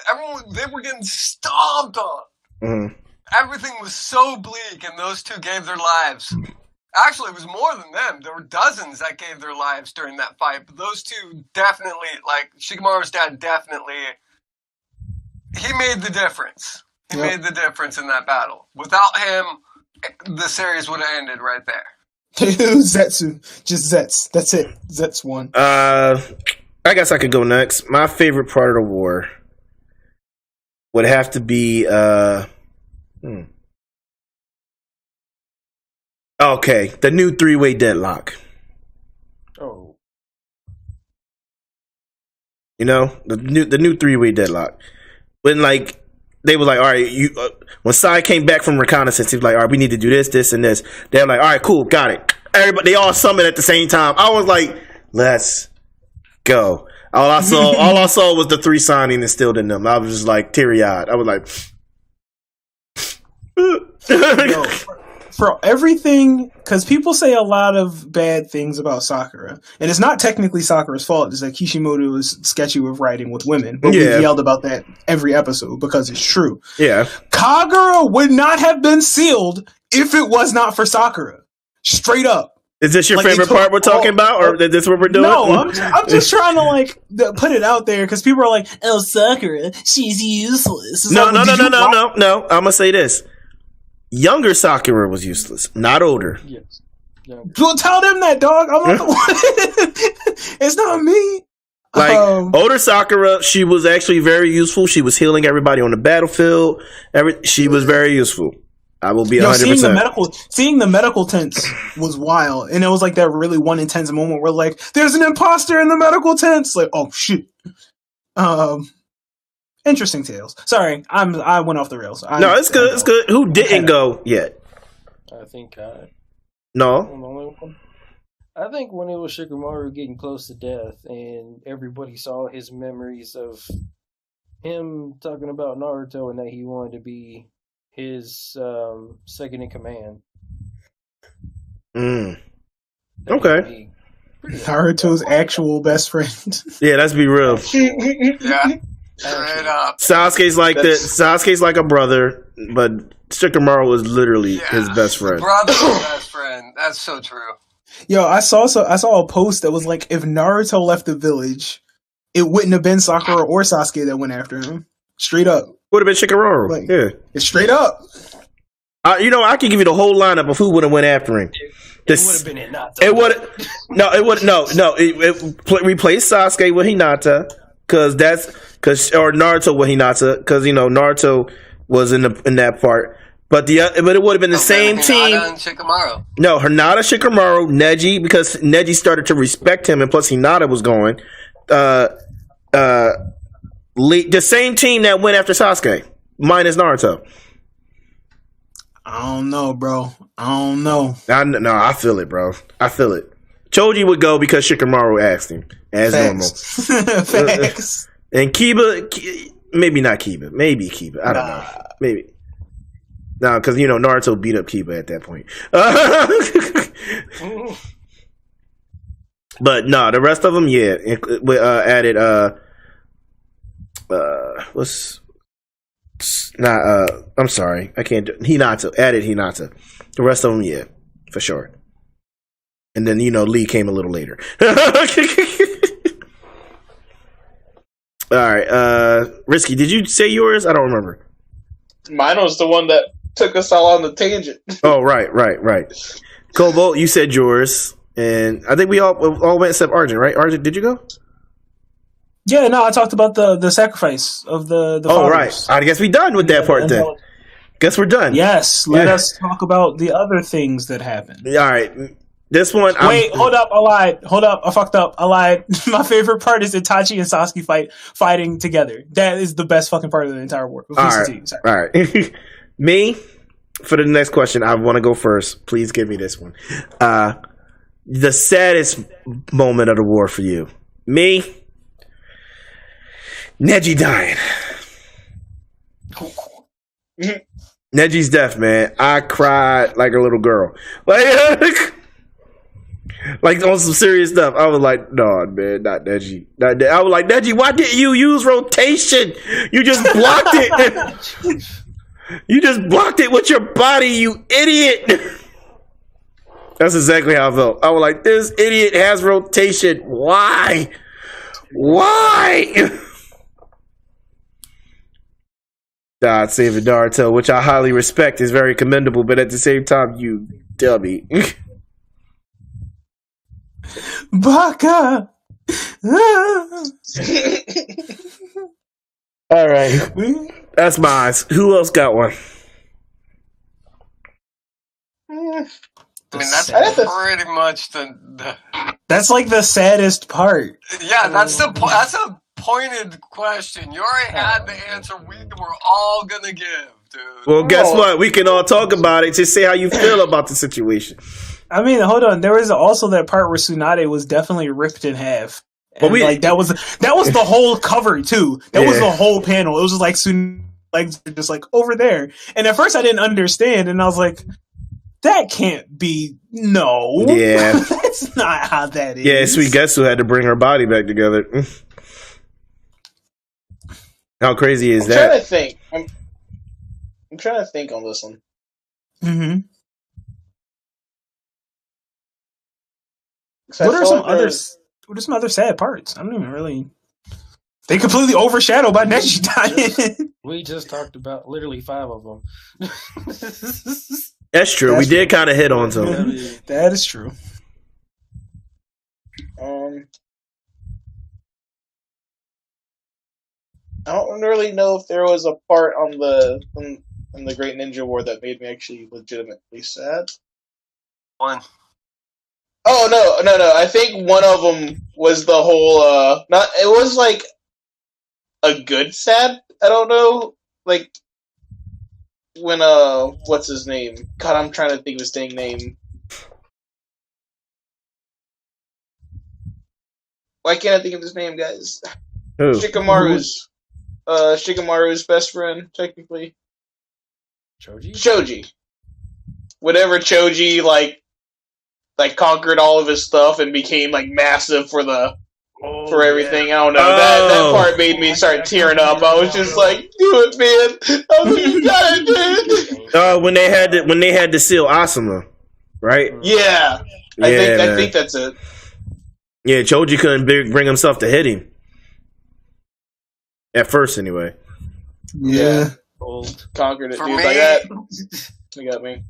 They were getting stomped on. Mm-hmm. Everything was so bleak, and those two gave their lives. Actually, it was more than them. There were dozens that gave their lives during that fight, but those two definitely, Shikamaru's dad definitely, he made the difference. He made the difference in that battle. Without him, the series would have ended right there. Zetsu. Just Zets. That's it. Zets won. I guess I could go next. My favorite part of the war would have to be okay, the new 3-way deadlock. Oh. You know, the new 3-way deadlock. When they were all right, when Sai came back from reconnaissance, he was all right, we need to do this, this, and this. They're all right, cool, got it. Everybody, they all summoned at the same time. I was let's go. All I saw was the 3 signing instilled in them. I was just teary-eyed. I was for everything, because people say a lot of bad things about Sakura, and it's not technically Sakura's fault. It's Kishimoto is sketchy with writing with women, but we've yelled about that every episode because it's true. Yeah, Kagura would not have been sealed if it was not for Sakura. Straight up. Is this your favorite part we're talking about, or is this what we're doing? No, I'm just trying to put it out there because people are oh, Sakura, she's useless. No. I'm gonna say this. Younger Sakura was useless, not older. Yes. Well, tell them that, dog. I'm not the one. It's not me. Older Sakura, she was actually very useful. She was healing everybody on the battlefield. She was very useful. I will be 100%. Seeing the medical tents was wild, and it was that really one intense moment where there's an imposter in the medical tents. Oh shit. Interesting tales. Sorry, I went off the rails. No, it's good. It's good. Who didn't go yet? I think no. I think when it was Shikamaru getting close to death, and everybody saw his memories of him talking about Naruto and that he wanted to be his second in command. Okay. Naruto's actual best friend. Yeah, let's be real. Yeah. Straight up. Sasuke's like a brother, but Shikamaru is literally his best friend. Brother's best friend. That's so true. Yo, I saw a post that was like, if Naruto left the village, it wouldn't have been Sakura or Sasuke that went after him. Straight up. Would have been Shikamaru. Like, yeah. It's straight up. I can give you the whole lineup of who would have went after him. It would have been Hinata. It would replace Sasuke with Hinata or Naruto with Hinata because Naruto was in that part. But it would have been the same team. Hinata and Shikamaru. No, Hinata, Shikamaru, Neji, because Neji started to respect him, and plus Hinata was going. The same team that went after Sasuke, minus Naruto. I don't know, bro. I don't know. No, I feel it, bro. I feel it. Choji would go because Shikamaru asked him, as normal. Facts. And Kiba, maybe not Kiba. Maybe Kiba. I don't know. Maybe. No, because, Naruto beat up Kiba at that point. But, no, the rest of them, yeah. We added, I'm sorry. I can't do Hinata. Added Hinata. The rest of them, yeah. For sure. And then, Lee came a little later. All right. Risky, did you say yours? I don't remember. Mine was the one that took us all on the tangent. Oh, right. Cobalt, you said yours. And I think we all went except Arjun, right? Arjun, did you go? Yeah, no, I talked about the sacrifice of the Oh, fathers. right. I guess we're done with that part then. Guess we're done. Yes, let us talk about the other things that happened. All right. This one. Hold up. I lied. Hold up. I fucked up. I lied. My favorite part is Itachi and Sasuke fighting together. That is the best fucking part of the entire war. All right. Me, for the next question, I want to go first. Please give me this one. The saddest moment of the war for you. Me, Neji dying. Neji's death, man. I cried like a little girl. Like on some serious stuff. I was like, no, man, not Neji. I was like, Neji, why didn't you use rotation? You just blocked it. You just blocked it with your body, you idiot. That's exactly how I felt. I was like, this idiot has rotation. Why? God saving Naruto, which I highly respect, is very commendable, but at the same time, you dummy. Baka! All right. That's mine. Who else got one? I mean, that's pretty much the. That's like the saddest part. Yeah, that's a pointed question. You already had the answer we were all gonna give, dude. Well, guess what? We can all talk about it. Just say how you feel about the situation. I mean, hold on. There was also that part where Tsunade was definitely ripped in half. And that was the whole cover too. That was the whole panel. It was just like just like over there. And at first I didn't understand, and I was like, that can't be. No. Yeah. That's not how that is. Yeah, Sweet Getsu had to bring her body back together. How crazy is that? I'm trying to think. I'm trying to think on this one. Mm-hmm. What are some other sad parts? I don't even really. They completely overshadowed by Neji dying. We just talked about literally 5 of them. That's true. We did kind of hit on some. That is true. I don't really know if there was a part on in the Great Ninja War that made me actually legitimately sad. One. Oh no! I think one of them was the whole. It was like a good sad. I don't know, like when what's his name? God, I'm trying to think of his dang name. Why can't I think of his name, guys? Who? Shikamaru's best friend, technically. Choji. Whenever Choji like conquered all of his stuff and became like massive for everything. I don't know. That part made me start tearing up. I was just like, do it, man. I was like, you got it, dude. When they had to seal Asuma, right? Yeah. I think that's it. Yeah, Choji couldn't bring himself to hit him. At first, anyway. Yeah. Conquered it, dude. Like that. You got me.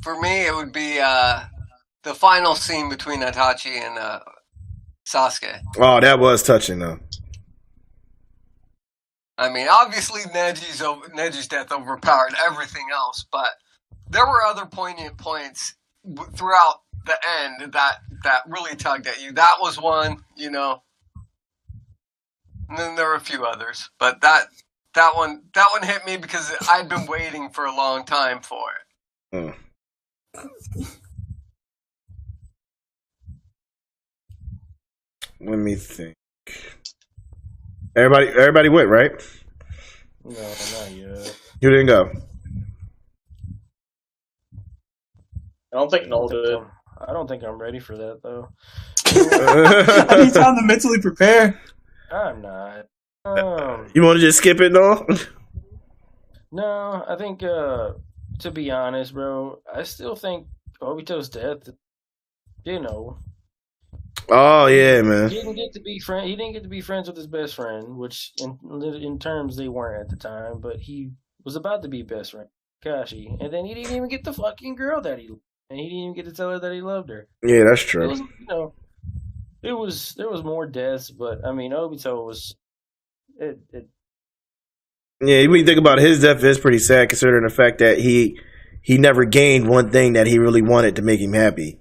For me, it would be the final scene between Itachi and Sasuke. Oh, that was touching, though. I mean, obviously, Neji's death overpowered everything else, but there were other poignant points throughout the end that really tugged at you. That was one, you know. And then there were a few others, but that one hit me because I'd been waiting for a long time for it. Mm. Let me think. Everybody went, right? No, not yet. You didn't go. I don't think Noel did. I don't think I'm ready for that, though. I need time to mentally prepare. I'm not. You want to just skip it, though? No, I think, to be honest, bro, I still think Obito's death, you know. Oh, yeah, man. He didn't get to be friends with his best friend, which in terms they weren't at the time, but he was about to be best friend, Kashi. And then he didn't even get the fucking girl that he loved. And he didn't even get to tell her that he loved her. Yeah, that's true. It was, you know, there was more deaths, but I mean, Obito was it. Yeah, when you think about his death, it's pretty sad considering the fact that he never gained one thing that he really wanted to make him happy.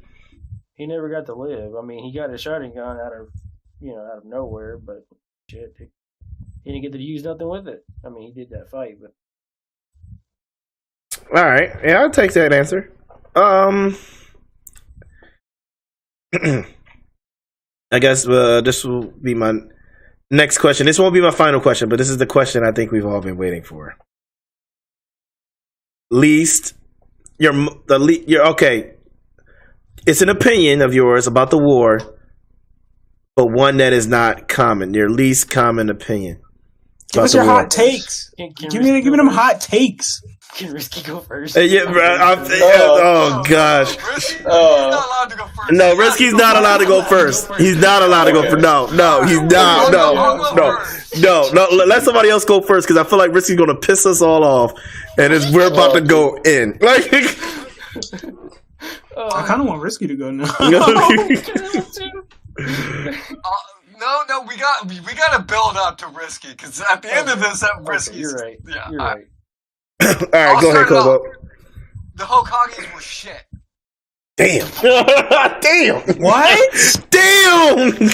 He never got to live. I mean, he got his Sharingan out of nowhere, but shit, he didn't get to use nothing with it. I mean, he did that fight, but all right, yeah, I'll take that answer. I guess this will be my next question. This won't be my final question, but this is the question I think we've all been waiting for. You're okay. It's an opinion of yours about the war, but one that is not common. Your least common opinion. Give us your hot takes. Give me them hot takes. Can Risky go first? Yeah, bro. Oh gosh. Risky's not allowed to go first. No, Risky's not allowed to go first. He's not allowed to go first. No, he's not. No. Let somebody else go first because I feel like Risky's gonna piss us all off, and we're about to go in. Like, I kind of want Risky to go now. No, we got to build up to Risky because at the end of this, Risky's. You're right. Yeah, you're right. All right, go ahead, Kobo. The Hokages were shit. Damn. Damn. What? Damn.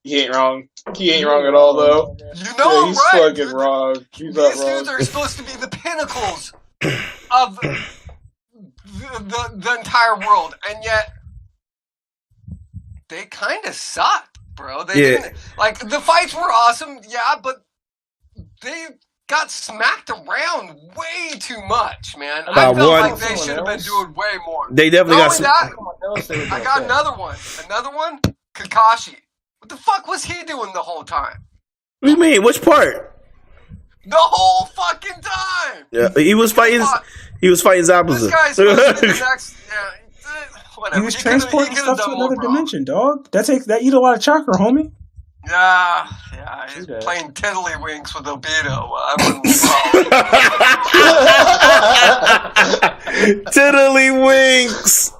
He ain't wrong. He ain't wrong at all, though. You know, he's right? Fucking wrong. He's These not wrong. dudes are supposed to be the pinnacles of the entire world, and yet they kind of sucked, bro. They didn't, like, the fights were awesome, yeah, but they got smacked around way too much, man. I felt like they should have been doing way more. They definitely got smacked. I got another one. Kakashi. What the fuck was he doing the whole time? What do you mean? Which part? The whole fucking time. Yeah, he was fighting Zabuza. This guy's supposed to be the next. Whatever. He was transporting stuff to another dimension, dog. That eat a lot of chakra, homie. Yeah, he's playing tiddlywinks with Obito. Tiddlywinks.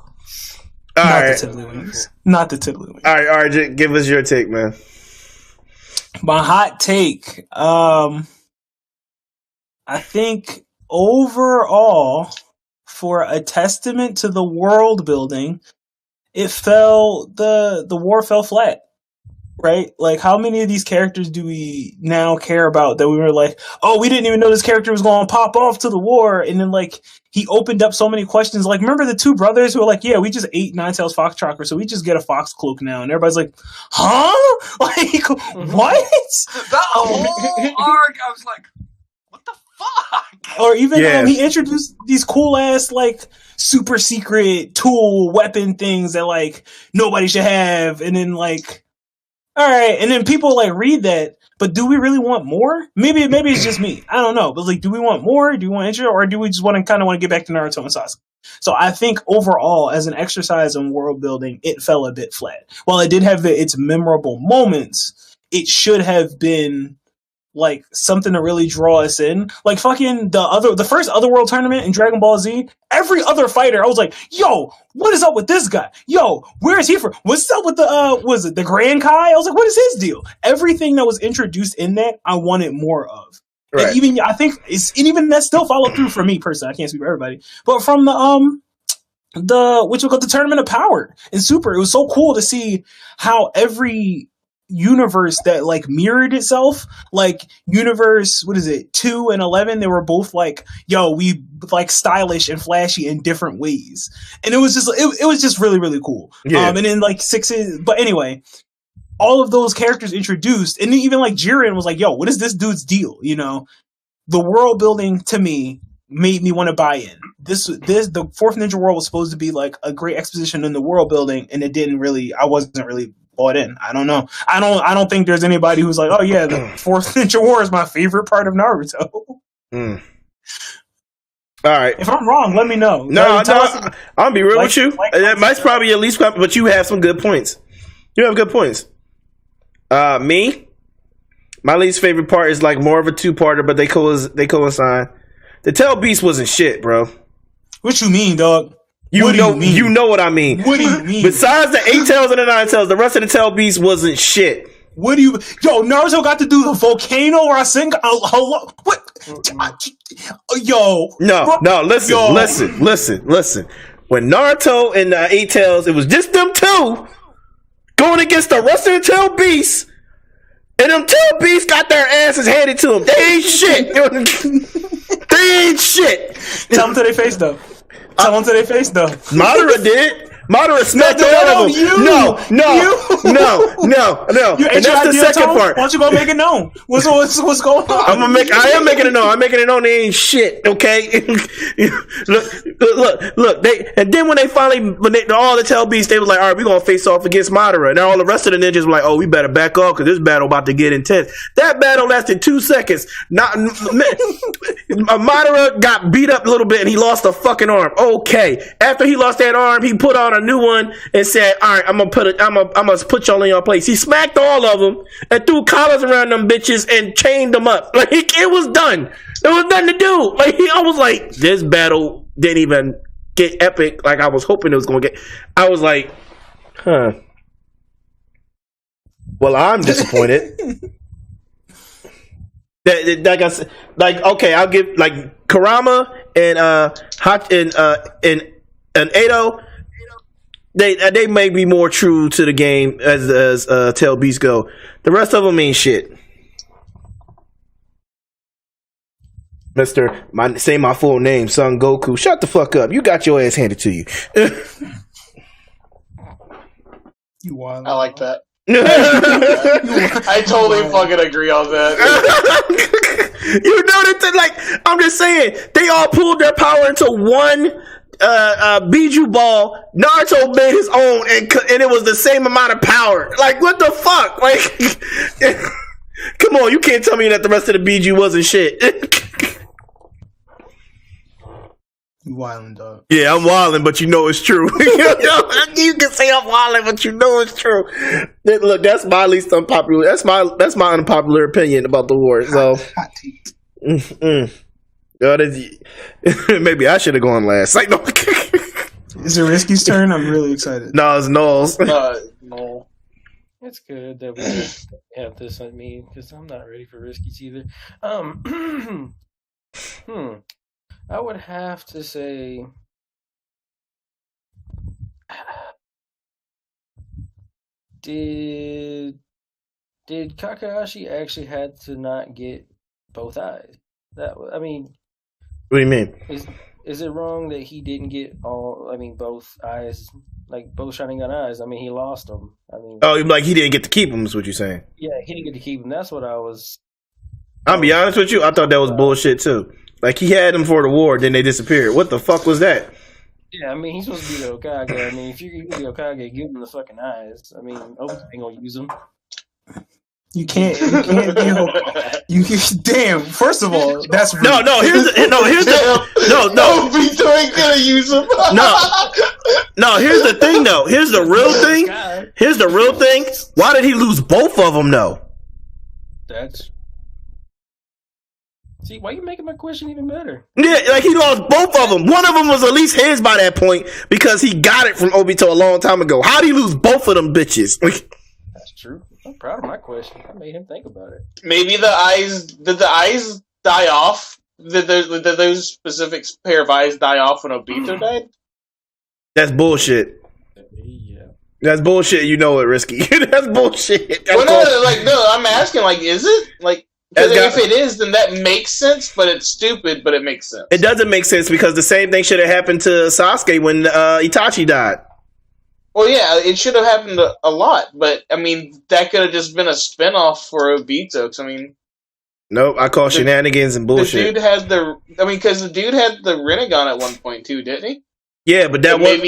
Not the tiddlywinks. All right, RJ, give us your take, man. My hot take. I think overall, for a testament to the world building, the war fell flat. Right? Like, how many of these characters do we now care about that we were like, oh, we didn't even know this character was going to pop off to the war? And then, like, he opened up so many questions. Like, remember the two brothers who were like, yeah, we just ate Nine-Tails Fox chakra, so we just get a fox cloak now. And everybody's like, huh? Like, what? That whole arc, I was like, what the Fuck! Or even he introduced these cool ass like super secret tool weapon things that like nobody should have, and then like, all right, and then people like read that, but do we really want more? Maybe it's just me. I don't know, but like, do we want more? Do we want intro, or do we just want to get back to Naruto and Sasuke? So I think overall, as an exercise in world building, it fell a bit flat. While it did have its memorable moments, it should have been like something to really draw us in. Like fucking the first Otherworld tournament in Dragon Ball Z, every other fighter, I was like, yo, what is up with this guy? Yo, where is he from? What's up with the Grand Kai? I was like, what is his deal? Everything that was introduced in that, I wanted more of. Right. And even I think even that still followed through for me personally. I can't speak for everybody, but from the Tournament of Power in Super, it was so cool to see how every universe that like mirrored itself, like universe 2 and 11, they were both like, yo, we like stylish and flashy in different ways, and it was just really, really cool. And then like 6 but anyway, all of those characters introduced, and even like Jiren was like, yo, what is this dude's deal? You know, the world building to me made me want to buy in. The Fourth Ninja World was supposed to be like a great exposition in the world building, and I wasn't really bought in. I don't know. I don't think there's anybody who's like, oh yeah, the Fourth Ninja War is my favorite part of Naruto. All right. If I'm wrong, let me know. I'll be real with you. That might probably at least, but you have some good points. You have good points. Me, my least favorite part is like more of a two-parter, but they coincide. The Tail Beast wasn't shit, bro. What you mean, dog? You know what I mean. What do you mean? Besides the 8 tails and the 9 tails, the rest of the Tail Beast wasn't shit. What do you? Yo, Naruto got to do the volcano Rasengan. Hello, what? Yo, no. Listen. When Naruto and the 8 tails, it was just them two going against the rest of the Tail Beasts, and them Tail Beasts got their asses handed to them. They ain't shit. They ain't shit. Tell them to their face, though. Madara did. Madara smacked all of them. No. And that's the second part. Why don't you go make it known? What's going on? I am making it known. I'm making it known they ain't shit. Okay. Look. And then when all the Tail Beasts, they was like, all right, we're gonna face off against Madara. And now all the rest of the ninjas were like, oh, we better back off because this battle about to get intense. That battle lasted 2 seconds. Madara got beat up a little bit and he lost a fucking arm. Okay. After he lost that arm, he put on a new one and said, all right, I'm gonna put y'all in your place. He smacked all of them and threw collars around them bitches and chained them up. Like, it was done. There was nothing to do. Like, I was like, this battle didn't even get epic like I was hoping it was gonna get. I was like, huh. Well, I'm disappointed. Like I said, like, okay, I'll give like Kurama and Edo. They may be more true to the game as Tail Beasts go. The rest of them ain't shit. Say my full name, Son Goku. Shut the fuck up. You got your ass handed to you. You wild. I like that. I totally fucking agree on that. You know that, like, I'm just saying, they all pulled their power into one Biju ball. Naruto made his own, and it was the same amount of power. Like, what the fuck? Like, come on, you can't tell me that the rest of the Biju wasn't shit. You wildin', dog. Yeah, I'm wildin', but you know it's true. You can say I'm wildin', but you know it's true. Look, that's my least unpopular. That's my unpopular opinion about the war. So, maybe I should have gone last. Like, no. Is it Risky's turn? I'm really excited. No, it's Noel's. No. It's good that we have this on me because I'm not ready for Risky's either. I would have to say, did Kakashi actually had to not get both eyes? I mean, what do you mean? Is it wrong that he didn't get both eyes, like both Sharingan eyes? I mean, he lost them. I mean, like he didn't get to keep them, is what you're saying? Yeah, he didn't get to keep them. That's what I was I'll be honest with you. I thought that was bullshit too. Like he had them for the war, then they disappeared. What the fuck was that? Yeah, I mean, he's supposed to be the Hokage. I mean, if you're the Hokage, give him the fucking eyes. I mean, Obito ain't gonna use them. You can't be damn. First of all, that's rude. No. Here's the Obito ain't gonna use them. No. Here's the thing, though. Here's the real thing. Why did he lose both of them, though? See, why are you making my question even better? Yeah, like he lost both of them. One of them was at least his by that point because he got it from Obito a long time ago. How did he lose both of them bitches? That's true. I'm proud of my question. I made him think about it. Maybe did the eyes die off? Did those specific pair of eyes die off when Obito died? That's bullshit. Yeah. That's bullshit. You know it, Risky. That's bullshit. No. I'm asking, like, is it? Like, because if it is, then that makes sense, but it's stupid, but it makes sense. It doesn't make sense because the same thing should have happened to Sasuke when Itachi died. Well, yeah, it should have happened a lot, but, I mean, that could have just been a spinoff for Obito, because, I mean... Nope, I call shenanigans and bullshit. Because the dude had the Rinnegan at one point, too, didn't he? Yeah, but that was...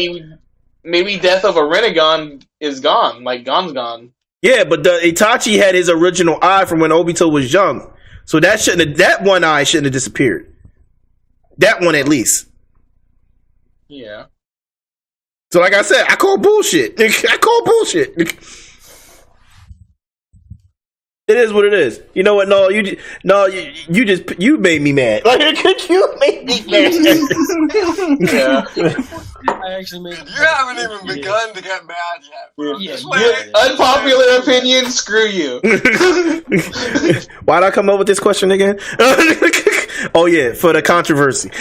Maybe death of a Rinnegan is gone, like, Gon's gone. Yeah, but the Itachi had his original eye from when Obito was young. So that one eye shouldn't have disappeared. That one at least. Yeah. So like I said, I call bullshit. I call bullshit. It is what it is. You know what? No, you made me mad. Like you made me mad. Yeah. I actually made. You haven't even begun to get mad yet, bro. Yeah, unpopular opinion. Screw you. Why'd I come up with this question again? Oh yeah, for the controversy.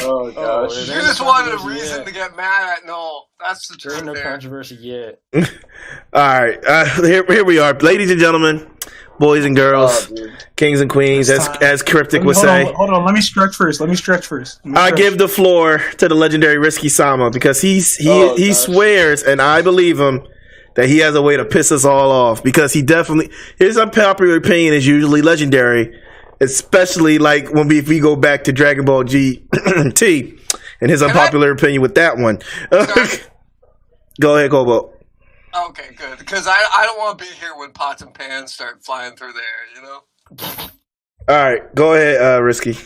Oh gosh. You just wanted a reason to get mad at Noel. That's the truth. There ain't no controversy yet. All right, here we are, ladies and gentlemen, boys and girls, kings and queens, as Cryptic would say. Hold on, let me stretch first. I give the floor to the legendary Risky Sama because he swears, and I believe him, that he has a way to piss us all off because his unpopular opinion is usually legendary, especially like when we go back to Dragon Ball GT and his unpopular opinion with that one. Go ahead, Kobo. Okay, good. Because I don't want to be here when pots and pans start flying through the air, you know? All right, go ahead, Risky.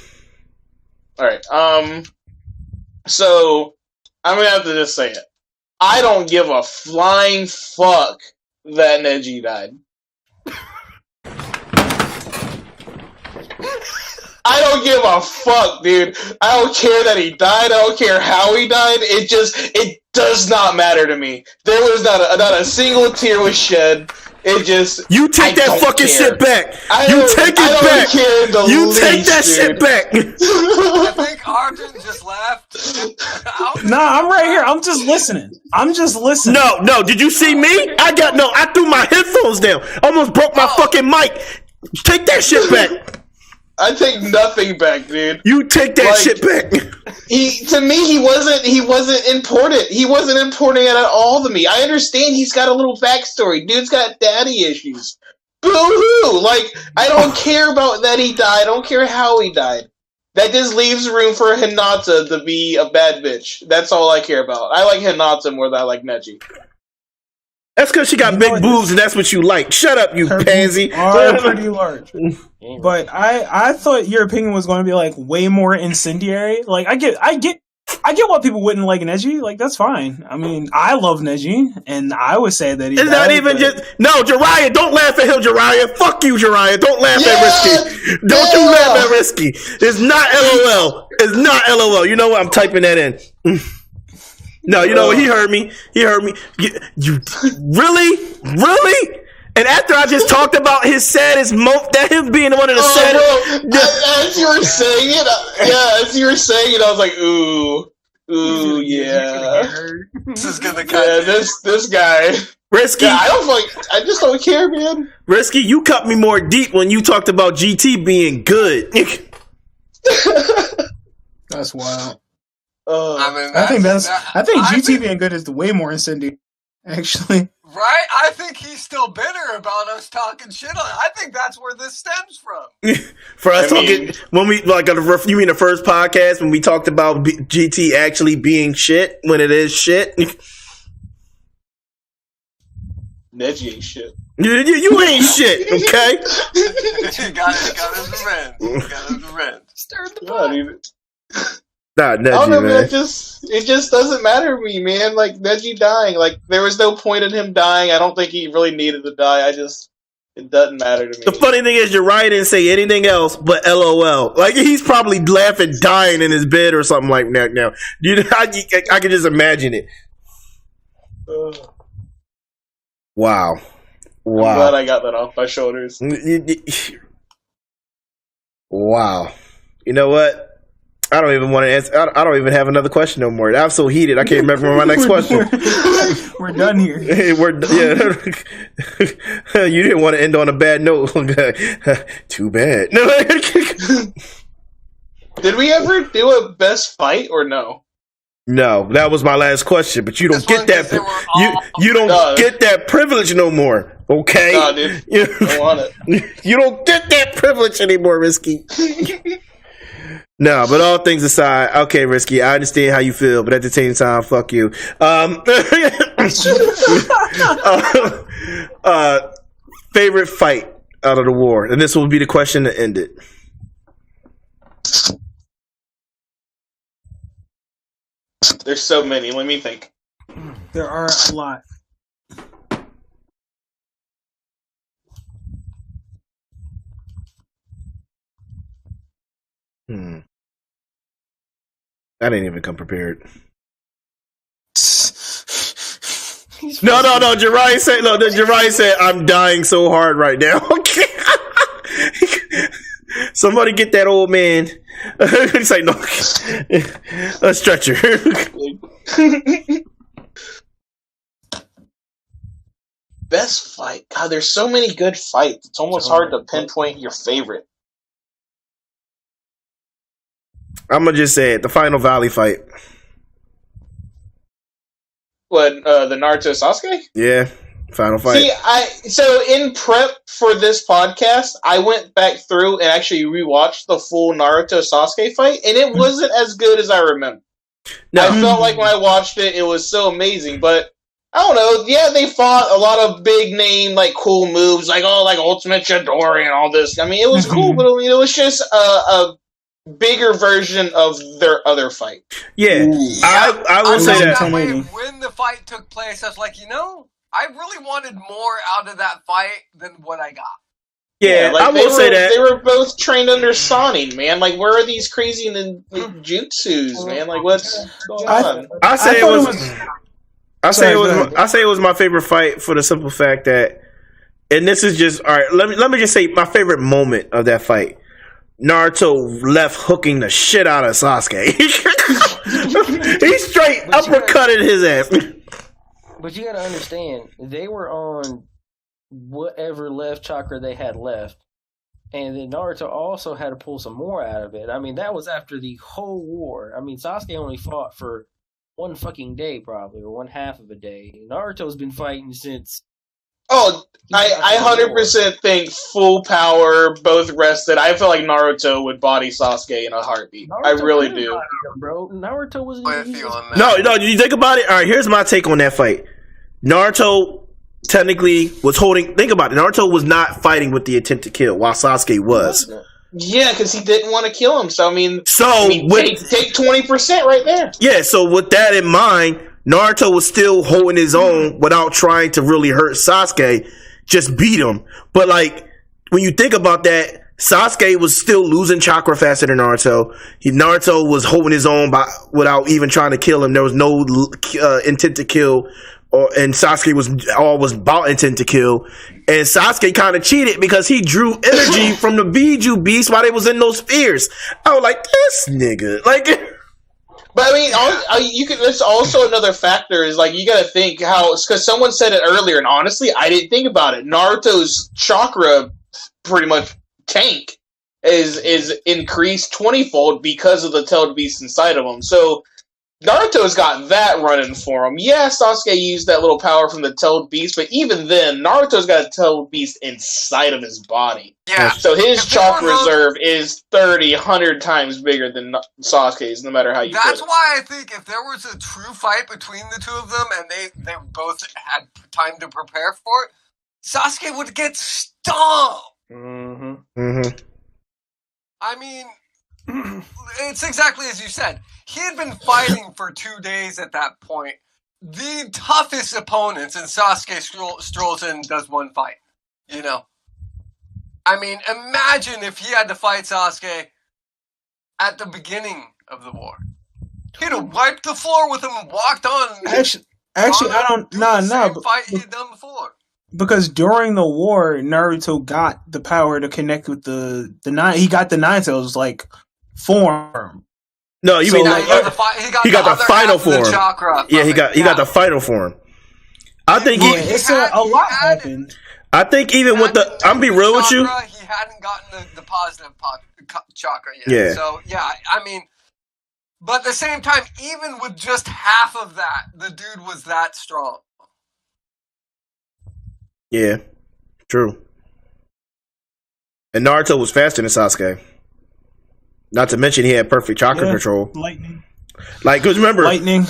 All right. So I'm gonna have to just say it. I don't give a flying fuck that Neji died. I don't give a fuck, dude. I don't care that he died. I don't care how he died. It does not matter to me. There was not a single tear was shed. You take that fucking shit back. You take it back. You take that shit back. I think Arjun just left. Nah, I'm right here. I'm just listening. No. Did you see me? I threw my headphones down. Almost broke my fucking mic. Take that shit back. I take nothing back, dude. You take that shit back. He wasn't important. He wasn't important at all to me. I understand he's got a little backstory. Dude's got daddy issues. Boo-hoo! Like, I don't care about that he died. I don't care how he died. That just leaves room for Hinata to be a bad bitch. That's all I care about. I like Hinata more than I like Neji. That's because she got big boobs and that's what you like. Shut up, you pansy. Are pretty large. But I thought your opinion was going to be like way more incendiary. Like I get why people wouldn't like Neji. Like that's fine. I mean, I love Neji, and I would say that it's not even just Jiraiya. Don't laugh at him, Jiraiya. Fuck you, Jiraiya. Don't laugh at Risky. Don't you laugh at Risky. It's not LOL. It's not LOL. You know what? I'm typing that in. No, you know what? He heard me. You really? And after I just talked about his saddest moment, that him being one of the saddest. Bro, as you were saying it, I was like, ooh, yeah. This is gonna cut. Yeah, this guy. Risky. Yeah, I just don't care, man. Risky, you cut me more deep when you talked about GT being good. That's wild. I think GT being good is the way more incendiary, actually. Right? I think he's still bitter about us talking shit on it. I think that's where this stems from. For us talking, when we, like, you mean the first podcast when we talked about GT actually being shit when it is shit? Neji ain't shit. You ain't shit, okay? He got his revenge. Stirred the pot. Nah, Neji, I don't know, man. it just doesn't matter to me, man. Like, Neji dying, like, there was no point in him dying. I don't think he really needed to die. It doesn't matter to me. The funny thing is, Uriah didn't say anything else but LOL. Like, he's probably laughing, dying in his bed or something like that now. I can just imagine it. Wow. I'm glad I got that off my shoulders. Wow. You know what? I don't even want to answer. I don't even have another question no more. I'm so heated. I can't remember my next question. We're done here. You didn't want to end on a bad note. Too bad. Did we ever do a best fight or no? No, that was my last question. But you don't get that. You don't get that privilege no more. Okay. Nah, dude. I want it. You don't get that privilege anymore, Risky. No, but all things aside, okay, Risky, I understand how you feel, but at the same time, fuck you. Favorite fight out of the war, and this will be the question to end it. There's so many. Let me think. There are a lot. I didn't even come prepared. No. Jiraiya said, I'm dying so hard right now. Okay. Somebody get that old man. He's like, no. A stretcher. Best fight? God, there's so many good fights. It's almost hard to pinpoint your favorite. I'm gonna just say it. The Final Valley fight. What, the Naruto Sasuke? Yeah, final fight. See, so in prep for this podcast, I went back through and actually rewatched the full Naruto Sasuke fight, and it wasn't as good as I remember. No. I felt like when I watched it, it was so amazing, but I don't know. Yeah, they fought a lot of big name, like, cool moves, like Ultimate Chidori and all this. I mean, it was cool, but it was just a bigger version of their other fight. Yeah, I will say that. When the fight took place, I was like, I really wanted more out of that fight than what I got. Yeah, like I will say that. They were both trained under Sonic, man. Like, where are these crazy jutsus, man? Like, what's going on? I say it was my favorite fight for the simple fact that, and this is just, all right, let me just say my favorite moment of that fight. Naruto left hooking the shit out of Sasuke. He straight uppercutted his ass. But you gotta understand, they were on whatever left chakra they had left. And then Naruto also had to pull some more out of it. I mean, that was after the whole war. I mean, Sasuke only fought for one fucking day, probably, or one half of a day. Naruto's been fighting since... Oh, I 100% think full power, both rested. I feel like Naruto would body Sasuke in a heartbeat. I really do. Him, bro. Naruto was No, you think about it? All right, here's my take on that fight. Naruto technically was holding... Think about it. Naruto was not fighting with the intent to kill, while Sasuke was. Yeah, because he didn't want to kill him. So, take 20% right there. Yeah, so with that in mind... Naruto was still holding his own without trying to really hurt Sasuke, just beat him. But, like, when you think about that, Sasuke was still losing chakra faster than Naruto. Naruto was holding his own without even trying to kill him. There was no intent to kill, and Sasuke was about intent to kill. And Sasuke kind of cheated because he drew energy from the Biju beast while they was in those spheres. I was like, this nigga, like... But I mean, there's also another factor is like you got to think how because someone said it earlier, and honestly, I didn't think about it. Naruto's chakra, pretty much tank, is increased 20-fold because of the tailed beast inside of him. So Naruto's got that running for him. Yeah, Sasuke used that little power from the Toad Beast, but even then, Naruto's got a Toad Beast inside of his body. Yeah. So his chakra reserve is 100 times bigger than Sasuke's, no matter how you put it. That's why I think if there was a true fight between the two of them, and they both had time to prepare for it, Sasuke would get stomped. I mean, it's exactly as you said. He had been fighting for 2 days at that point. The toughest opponents, and Sasuke strolls in and does one fight. You know? I mean, imagine if he had to fight Sasuke at the beginning of the war. He'd have wiped the floor with him and walked on. Actually, I don't... No. Fight he had done before. Because during the war, Naruto got the power to connect with the nine. He got the Nine Tails, like, form. No, you mean like he got the final form. Yeah, he got the final form. I think a lot happened. I think even with the, I'm be real with you. He hadn't gotten the positive chakra yet. Yeah. So yeah, I mean, but at the same time, even with just half of that, the dude was that strong. Yeah, true. And Naruto was faster than Sasuke. Not to mention he had perfect chakra control. Lightning. Like, cause remember, lightning.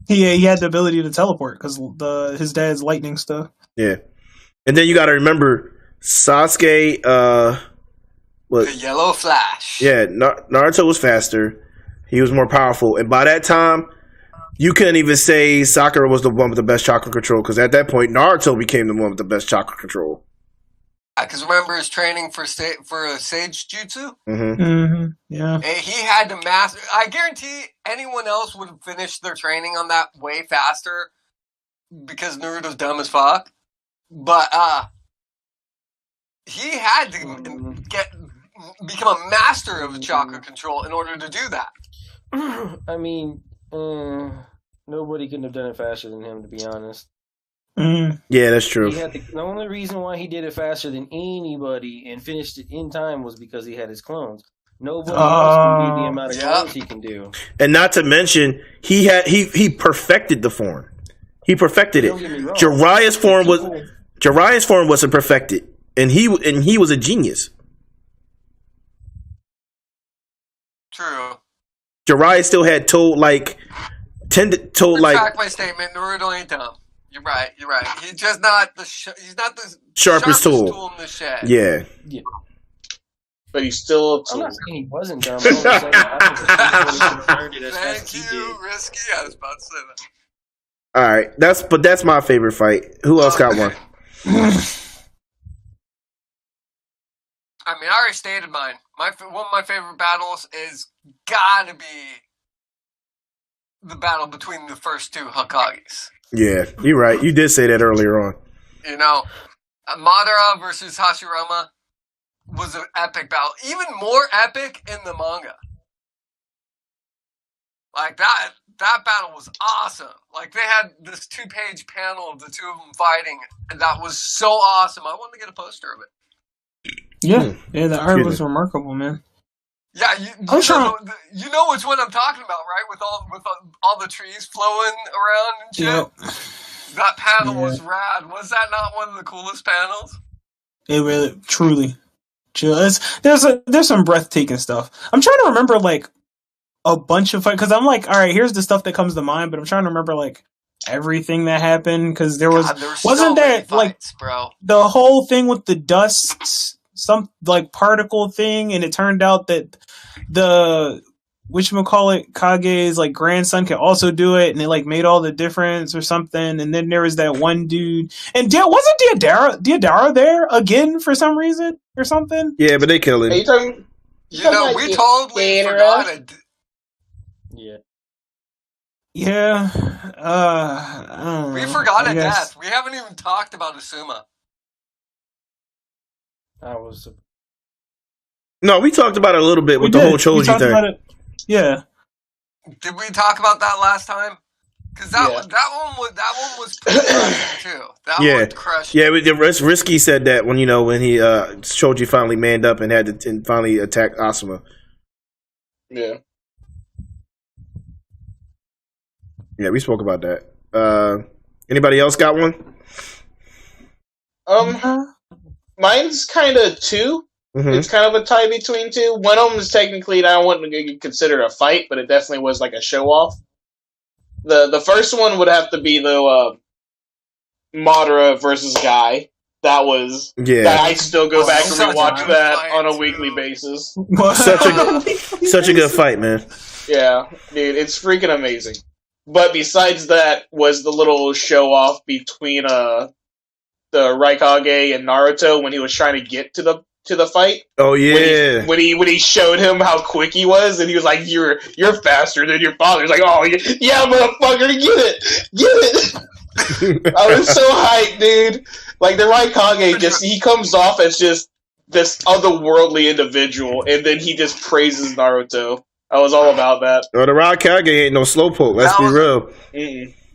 He had the ability to teleport because his dad's lightning stuff. Yeah, and then you got to remember Sasuke. The yellow flash. Yeah, Naruto was faster. He was more powerful, and by that time, you couldn't even say Sakura was the one with the best chakra control because at that point, Naruto became the one with the best chakra control. Because remember his training for Sage Jutsu? Yeah. He had to master... I guarantee anyone else would have finished their training on that way faster because Naruto's dumb as fuck. But he had to become a master of chakra control in order to do that. I mean, nobody couldn't have done it faster than him, to be honest. Yeah, that's true. The only reason why he did it faster than anybody and finished it in time was because he had his clones. Nobody else can do the amount of clones he can do. And not to mention, he perfected the form. He perfected it. Jiraiya's form wasn't perfected, and he was a genius. True. Jiraiya still had Retract my statement. Naruto ain't dumb. You're right. He's just not he's not the sharpest tool in the shed. Yeah. But he's still a tool. I'm not saying he wasn't dumb. I'm saying I think Thank you, Risky. I was about to say that. All right, that's my favorite fight. Who else got one? I mean, I already stated mine. One of my favorite battles is gotta be the battle between the first two Hokages. Yeah, you're right. You did say that earlier on. You know, Madara versus Hashirama was an epic battle. Even more epic in the manga. Like, that battle was awesome. Like, they had this 2-page panel of the two of them fighting, and that was so awesome. I wanted to get a poster of it. Yeah, the art was remarkable, man. Yeah, you know which one I'm talking about, right? With all the trees flowing around and shit. Yep. That panel was rad. Was that not one of the coolest panels? It really, truly. There's some breathtaking stuff. I'm trying to remember like a bunch of fights because I'm like, all right, here's the stuff that comes to mind, but I'm trying to remember like everything that happened because wasn't so there like bro. The whole thing with the dust. Some like particle thing, and it turned out that the Kage's like grandson can also do it, and it like made all the difference or something. And then there was that one dude, and wasn't Deodara there again for some reason or something? Yeah, but they killed him. We totally forgot it. Yeah. We forgot it. Death. We haven't even talked about Asuma. No, we talked about it a little bit with the whole Choji thing. Yeah. Did we talk about that last time? Because that one was pretty crushing too. That one crushed. Yeah, Risky said that when he Choji finally manned up and had to finally attack Asuma. Yeah. Yeah, we spoke about that. Anybody else got one? Mine's kind of two. Mm-hmm. It's kind of a tie between two. One of them is technically, I wouldn't consider a fight, but it definitely was like a show off. The first one would have to be the Madara versus Guy. That was that I still go back and rewatch that on a weekly basis. Such a good fight, man. Yeah, dude, it's freaking amazing. But besides that, was the little show off between the Raikage and Naruto when he was trying to get to the fight. Oh yeah, when he showed him how quick he was, and he was like, "You're faster than your father." He's like, "Oh yeah, motherfucker, get it." I was so hyped, dude. Like the Raikage, he comes off as just this otherworldly individual, and then he just praises Naruto. I was all about that. Well, the Raikage ain't no slowpoke. Let's be real.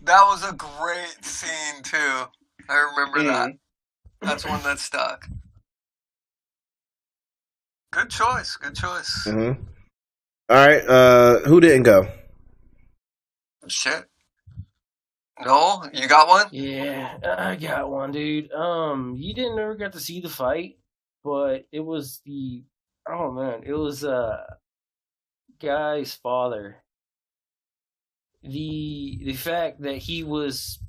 That was a great scene too. I remember that. That's one that stuck. Good choice. Good choice. Mm-hmm. All right. Who didn't go? Shit. No, you got one? Yeah, I got one, dude. You didn't ever get to see the fight, but it was it was Guy's father. The fact that he was,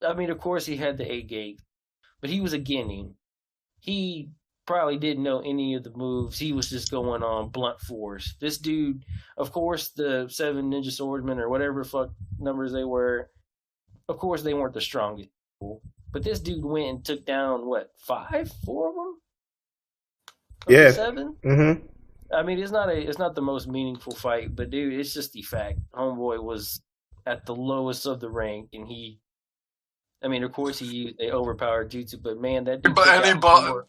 I mean, of course he had the 8 gate, but he was a Genin. He probably didn't know any of the moves. He was just going on blunt force. This dude, of course, the 7 ninja swordsmen or whatever fuck numbers they were, of course they weren't the strongest people. But this dude went and took down, 4 of them? Yeah. 7? Mm-hmm. I mean, it's not the most meaningful fight, but dude, it's just the fact homeboy was at the lowest of the rank, and of course he used a overpowered jutsu, but man, that dude. But and he bought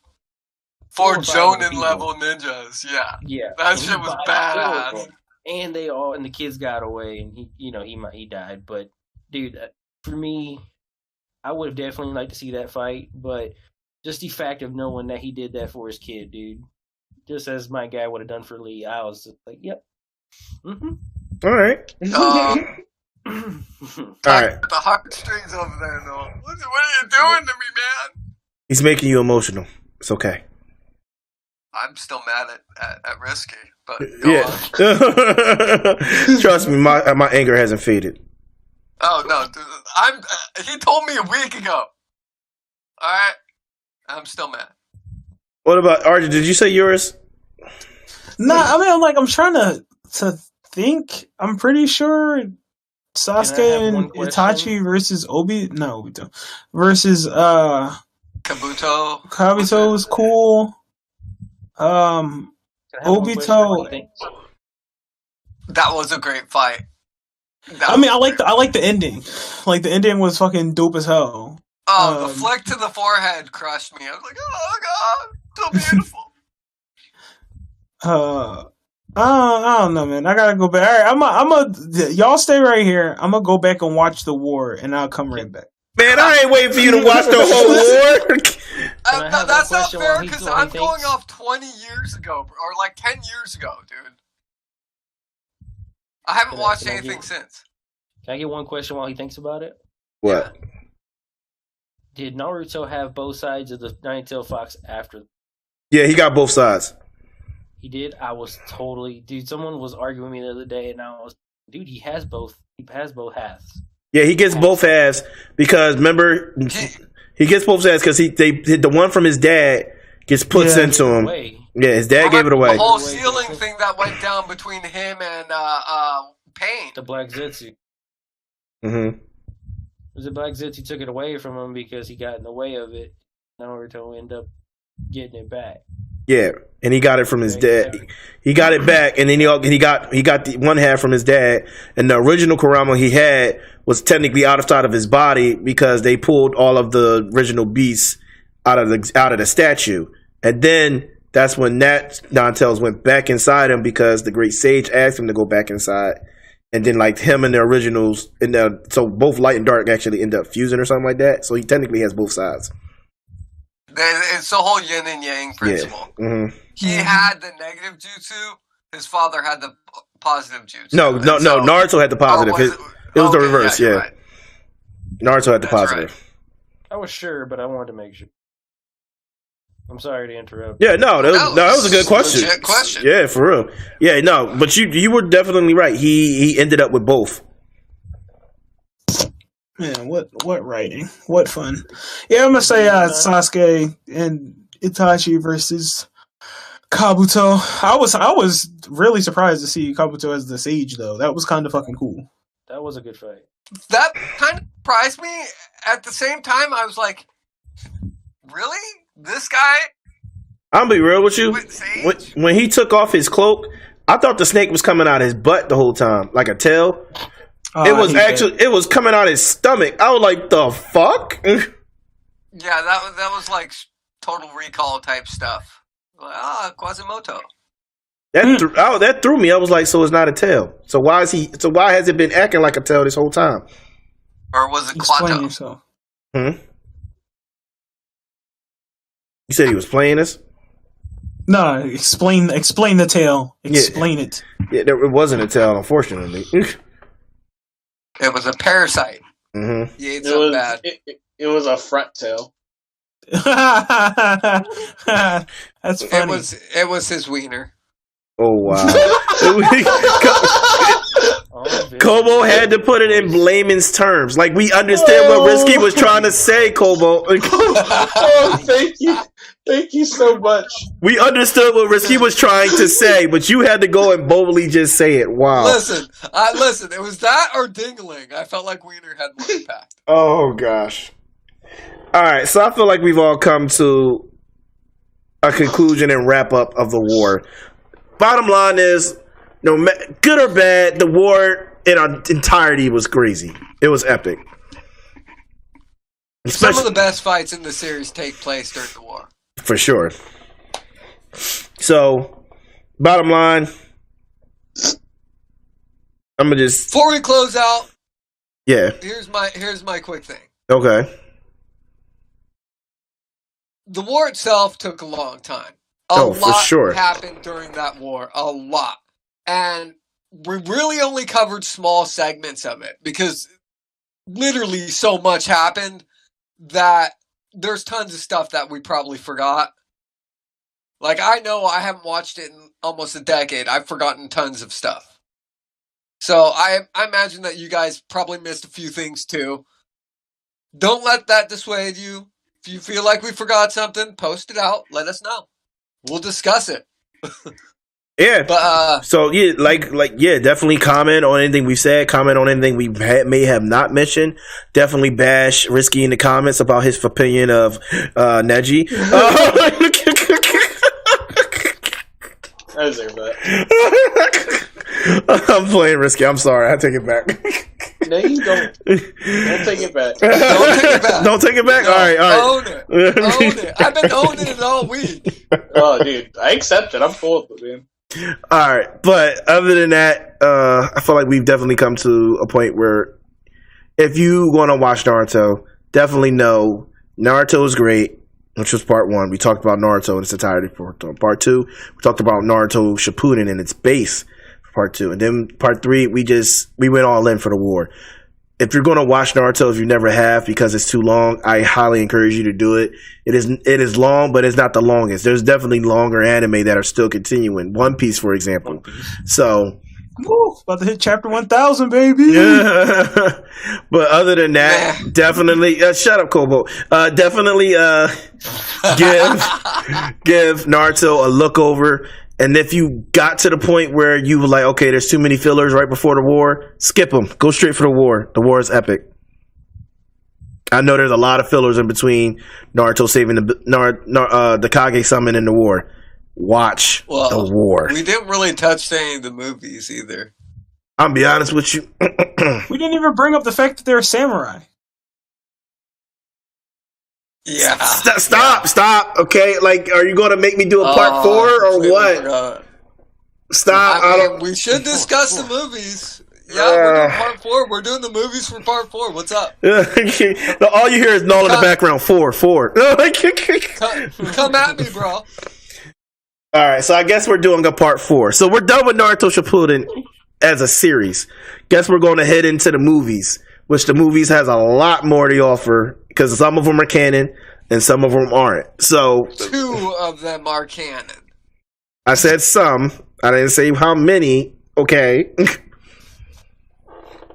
4 Jonin level ninjas, yeah. That shit was badass. And the kids got away, and he died. But dude, for me, I would have definitely liked to see that fight, but just the fact of knowing that he did that for his kid, dude. Just as my guy would have done for Lee, I was just like, "Yep." Mm-hmm. All right. All right. The heartstrings over there, though. What are you doing to me, man? He's making you emotional. It's okay. I'm still mad at Risky, but Trust me, my anger hasn't faded. Oh no, dude, he told me a week ago. All right, I'm still mad. What about Arjun? Did you say yours? No, I'm trying to think. I'm pretty sure Sasuke and Itachi versus Obito versus Kabuto. Kabuto was cool. Obito. That was a great fight. I like the ending. Like the ending was fucking dope as hell. Oh, the flick to the forehead crushed me. I was like, oh god, so beautiful. I don't know, man. I gotta go back. All right, y'all stay right here. I'm gonna go back and watch the war, and I'll come right back. Man, I ain't waiting for you to watch the whole war. No, that's not fair because I'm going off 20 years ago, or like 10 years ago, dude. I haven't watched anything since. Can I get one question while he thinks about it? What? Did Naruto have both sides of the Nine-Tailed Fox after? Yeah, he got both sides. He did? I was totally... Dude, someone was arguing with me the other day, and I was... Dude, he has both. He has both halves. Yeah, he gets both halves because, remember, he gets both halves because the one from his dad gets put into him. Yeah, his dad gave it away. The whole ceiling thing that went down between him and Pain. The Black Zetsu. Mm-hmm. The Black Zetsu took it away from him because he got in the way of it. Naruto ended up getting it back. Yeah, and he got it from his dad. He got it back, and then he got the one half from his dad. And the original Kurama he had was technically outside of his body because they pulled all of the original beasts out of the statue. And then that's when that Nine-Tails went back inside him because the Great Sage asked him to go back inside. And then like him and the originals, so both light and dark actually end up fusing or something like that. So he technically has both sides. It's the whole yin and yang principle. Yeah. Mm-hmm. He had the negative jutsu. His father had the positive jutsu. No. Naruto had the positive. It was the reverse. Yeah. Right. Naruto had the positive. Right. I was sure, but I wanted to make sure. I'm sorry to interrupt. Yeah, that was a good question. Legit question. Yeah, for real. Yeah, no, but you were definitely right. He ended up with both. Man, what writing? What fun. Yeah, I'm gonna say Sasuke and Itachi versus Kabuto. I was really surprised to see Kabuto as the sage though. That was kind of fucking cool. That was a good fight. That kind of surprised me. At the same time, I was like, really? This guy? I'm gonna be real with you. When he took off his cloak, I thought the snake was coming out his butt the whole time, like a tail. It was coming out his stomach. I was like, the fuck? Yeah, that was like Total Recall type stuff. Like, Quasimodo. That threw me. I was like, so it's not a tail. So why has it been acting like a tail this whole time? Or was it Quato? You said he was playing this? No, explain the tail. Explain it. Yeah, it wasn't a tail, unfortunately. It was a parasite. Mm-hmm. He ate something bad. It was a front tail. That's funny. It was his wiener. Oh wow! Kobo had to put it in layman's terms. Like, we understand what Risky was trying to say, Kobo. Oh, thank you so much. We understood what Risky was trying to say, but you had to go and boldly just say it. Wow. Listen. It was that or Dingling. I felt like Wiener had more impact. Oh gosh. All right, so I feel like we've all come to a conclusion and wrap up of the war. Bottom line is, good or bad, the war in our entirety was crazy. It was epic. Some of the best fights in the series take place during the war. For sure. So, bottom line, I'm gonna just... Before we close out, yeah. Here's my quick thing. Okay. The war itself took a long time. A lot for sure. happened during that war. A lot. And we really only covered small segments of it because literally so much happened that there's tons of stuff that we probably forgot. Like, I know I haven't watched it in almost a decade. I've forgotten tons of stuff. So I imagine that you guys probably missed a few things too. Don't let that dissuade you. If you feel like we forgot something, post it out. Let us know. We'll discuss it. Yeah. But so yeah, yeah, definitely comment on anything we said. Comment on anything we may have not mentioned. Definitely bash Risky in the comments about his opinion of Neji. I deserve that. I'm playing Risky. I'm sorry. I take it back. No, you don't. Don't take it back. Don't take it back. Don't take it back? No, all right. Own it. I've been owning it all week. Oh, dude. I accept it. I'm full of it, man. All right. But other than that, I feel like we've definitely come to a point where if you want to watch Naruto, definitely know Naruto is great, which was part 1. We talked about Naruto in its entirety for part 2. We talked about Naruto Shippuden in its base. Part 2, and then part 3, we went all in for the war. If you're going to watch Naruto, if you never have, because it's too long, I highly encourage you to do it. It is long, but it's not the longest. There's definitely longer anime that are still continuing. One Piece, for example. So, woo, about to hit chapter 1000, baby. Yeah. But other than that, definitely shut up, Kobo. Definitely give Naruto a look over. And if you got to the point where you were like, okay, there's too many fillers right before the war, skip them. Go straight for the war. The war is epic. I know there's a lot of fillers in between Naruto saving the Kage summon in the war. Watch the war. We didn't really touch any of the movies either. I'll be honest with you. We didn't even bring up the fact that they're samurai. Yeah. Stop. Okay, like, are you going to make me do a part 4 or what? Stop. We should discuss the movies. Yeah, we're doing part 4. We're doing the movies for part 4. What's up? All you hear is Null in the background. 4. Come at me, bro. All right, so I guess we're doing a part 4. So we're done with Naruto Shippuden as a series. Guess we're going to head into the movies, which the movies has a lot more to offer because some of them are canon and some of them aren't. So 2 of them are canon. I said some. I didn't say how many. Okay.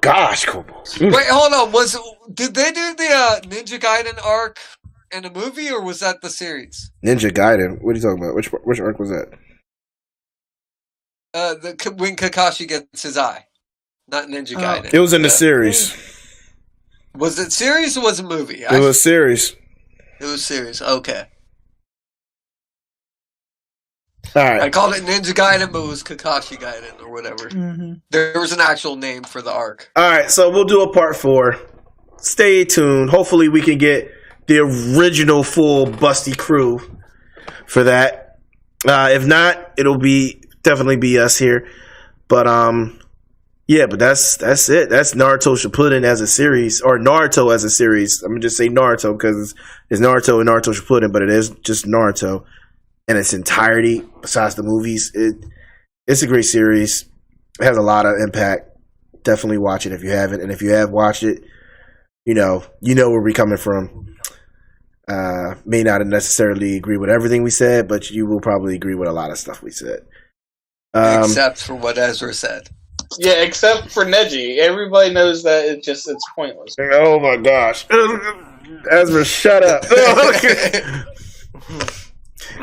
Gosh, Kobo. Wait, hold on. Did they do the Ninja Gaiden arc in a movie, or was that the series? Ninja Gaiden. What are you talking about? Which arc was that? When Kakashi gets his eye, not Ninja Gaiden. It was in the series. Was it series or was it movie? It was series. It was series. Okay. All right. I called it Ninja Gaiden, but it was Kakashi Gaiden or whatever. Mm-hmm. There was an actual name for the arc. All right, so we'll do a part 4. Stay tuned. Hopefully, we can get the original full Busty crew for that. If not, it'll definitely be us here. But yeah, but that's it. That's Naruto Shippuden as a series, or Naruto as a series. I'm gonna just say Naruto because it's Naruto and Naruto Shippuden, but it is just Naruto in its entirety. Besides the movies, it's a great series. It has a lot of impact. Definitely watch it if you haven't, and if you have watched it, you know where we're coming from. May not necessarily agree with everything we said, but you will probably agree with a lot of stuff we said. Except for what Ezra said. Yeah, except for Neji. Everybody knows that it's pointless. Oh my gosh. Ezra, shut up.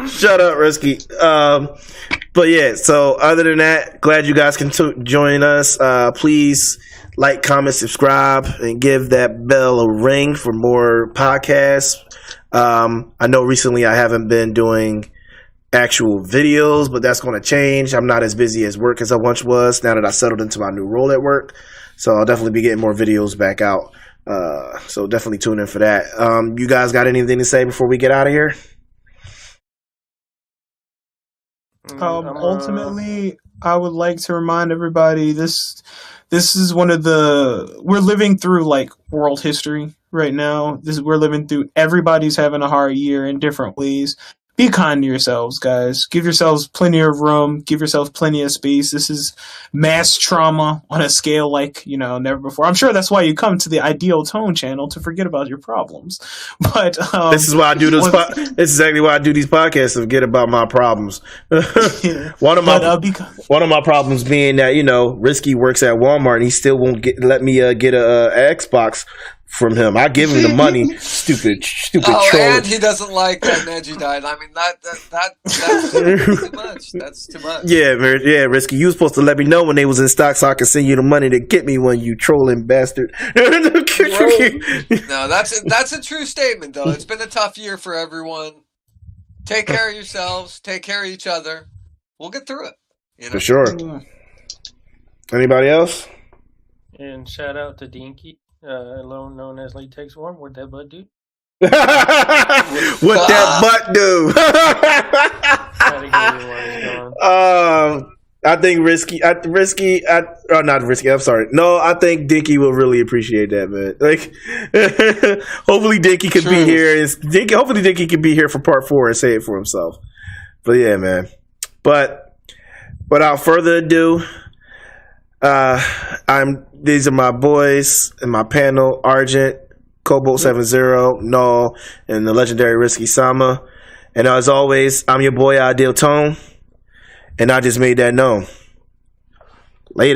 Shut up, Risky. But yeah, so other than that, glad you guys can join us. Please like, comment, subscribe, and give that bell a ring for more podcasts. I know recently I haven't been doing actual videos, but that's going to change. I'm not as busy as work as I once was now that I settled into my new role at work. So I'll definitely be getting more videos back out. So definitely tune in for that. You guys got anything to say before we get out of here? Ultimately, I would like to remind everybody this is we're living through like world history right now. We're living through, everybody's having a hard year in different ways. Be kind to yourselves, guys. Give yourselves plenty of room. Give yourself plenty of space. This is mass trauma on a scale like, never before. I'm sure that's why you come to the Ideal Tone channel, to forget about your problems. But this is why I do those. This is exactly why I do these podcasts, to forget about my problems. Yeah. One of my problems being that Risky works at Walmart and he still won't let me get a Xbox from him. I give him the money. Stupid troll. And he doesn't like that Neji died. I mean, that's too much. That's too much. Yeah, man. Yeah, Risky. You were supposed to let me know when they was in stock so I could send you the money to get me one, you trolling bastard. No, that's a true statement, though. It's been a tough year for everyone. Take care of yourselves. Take care of each other. We'll get through it. For sure. Anybody else? And shout out to Dinky. Alone known as Lee Takes Warm. What that butt do? What that butt do? I think not Risky. I'm sorry. No, I think Dinky will really appreciate that, man. Like, hopefully Dinky can be here. Hopefully Dinky can be here for part 4 and say it for himself. But yeah, man. But without further ado, these are my boys in my panel: Argent, Cobalt 70, Null, and the legendary Risky Sama. And as always, I'm your boy Ideal Tone, and I just made that known.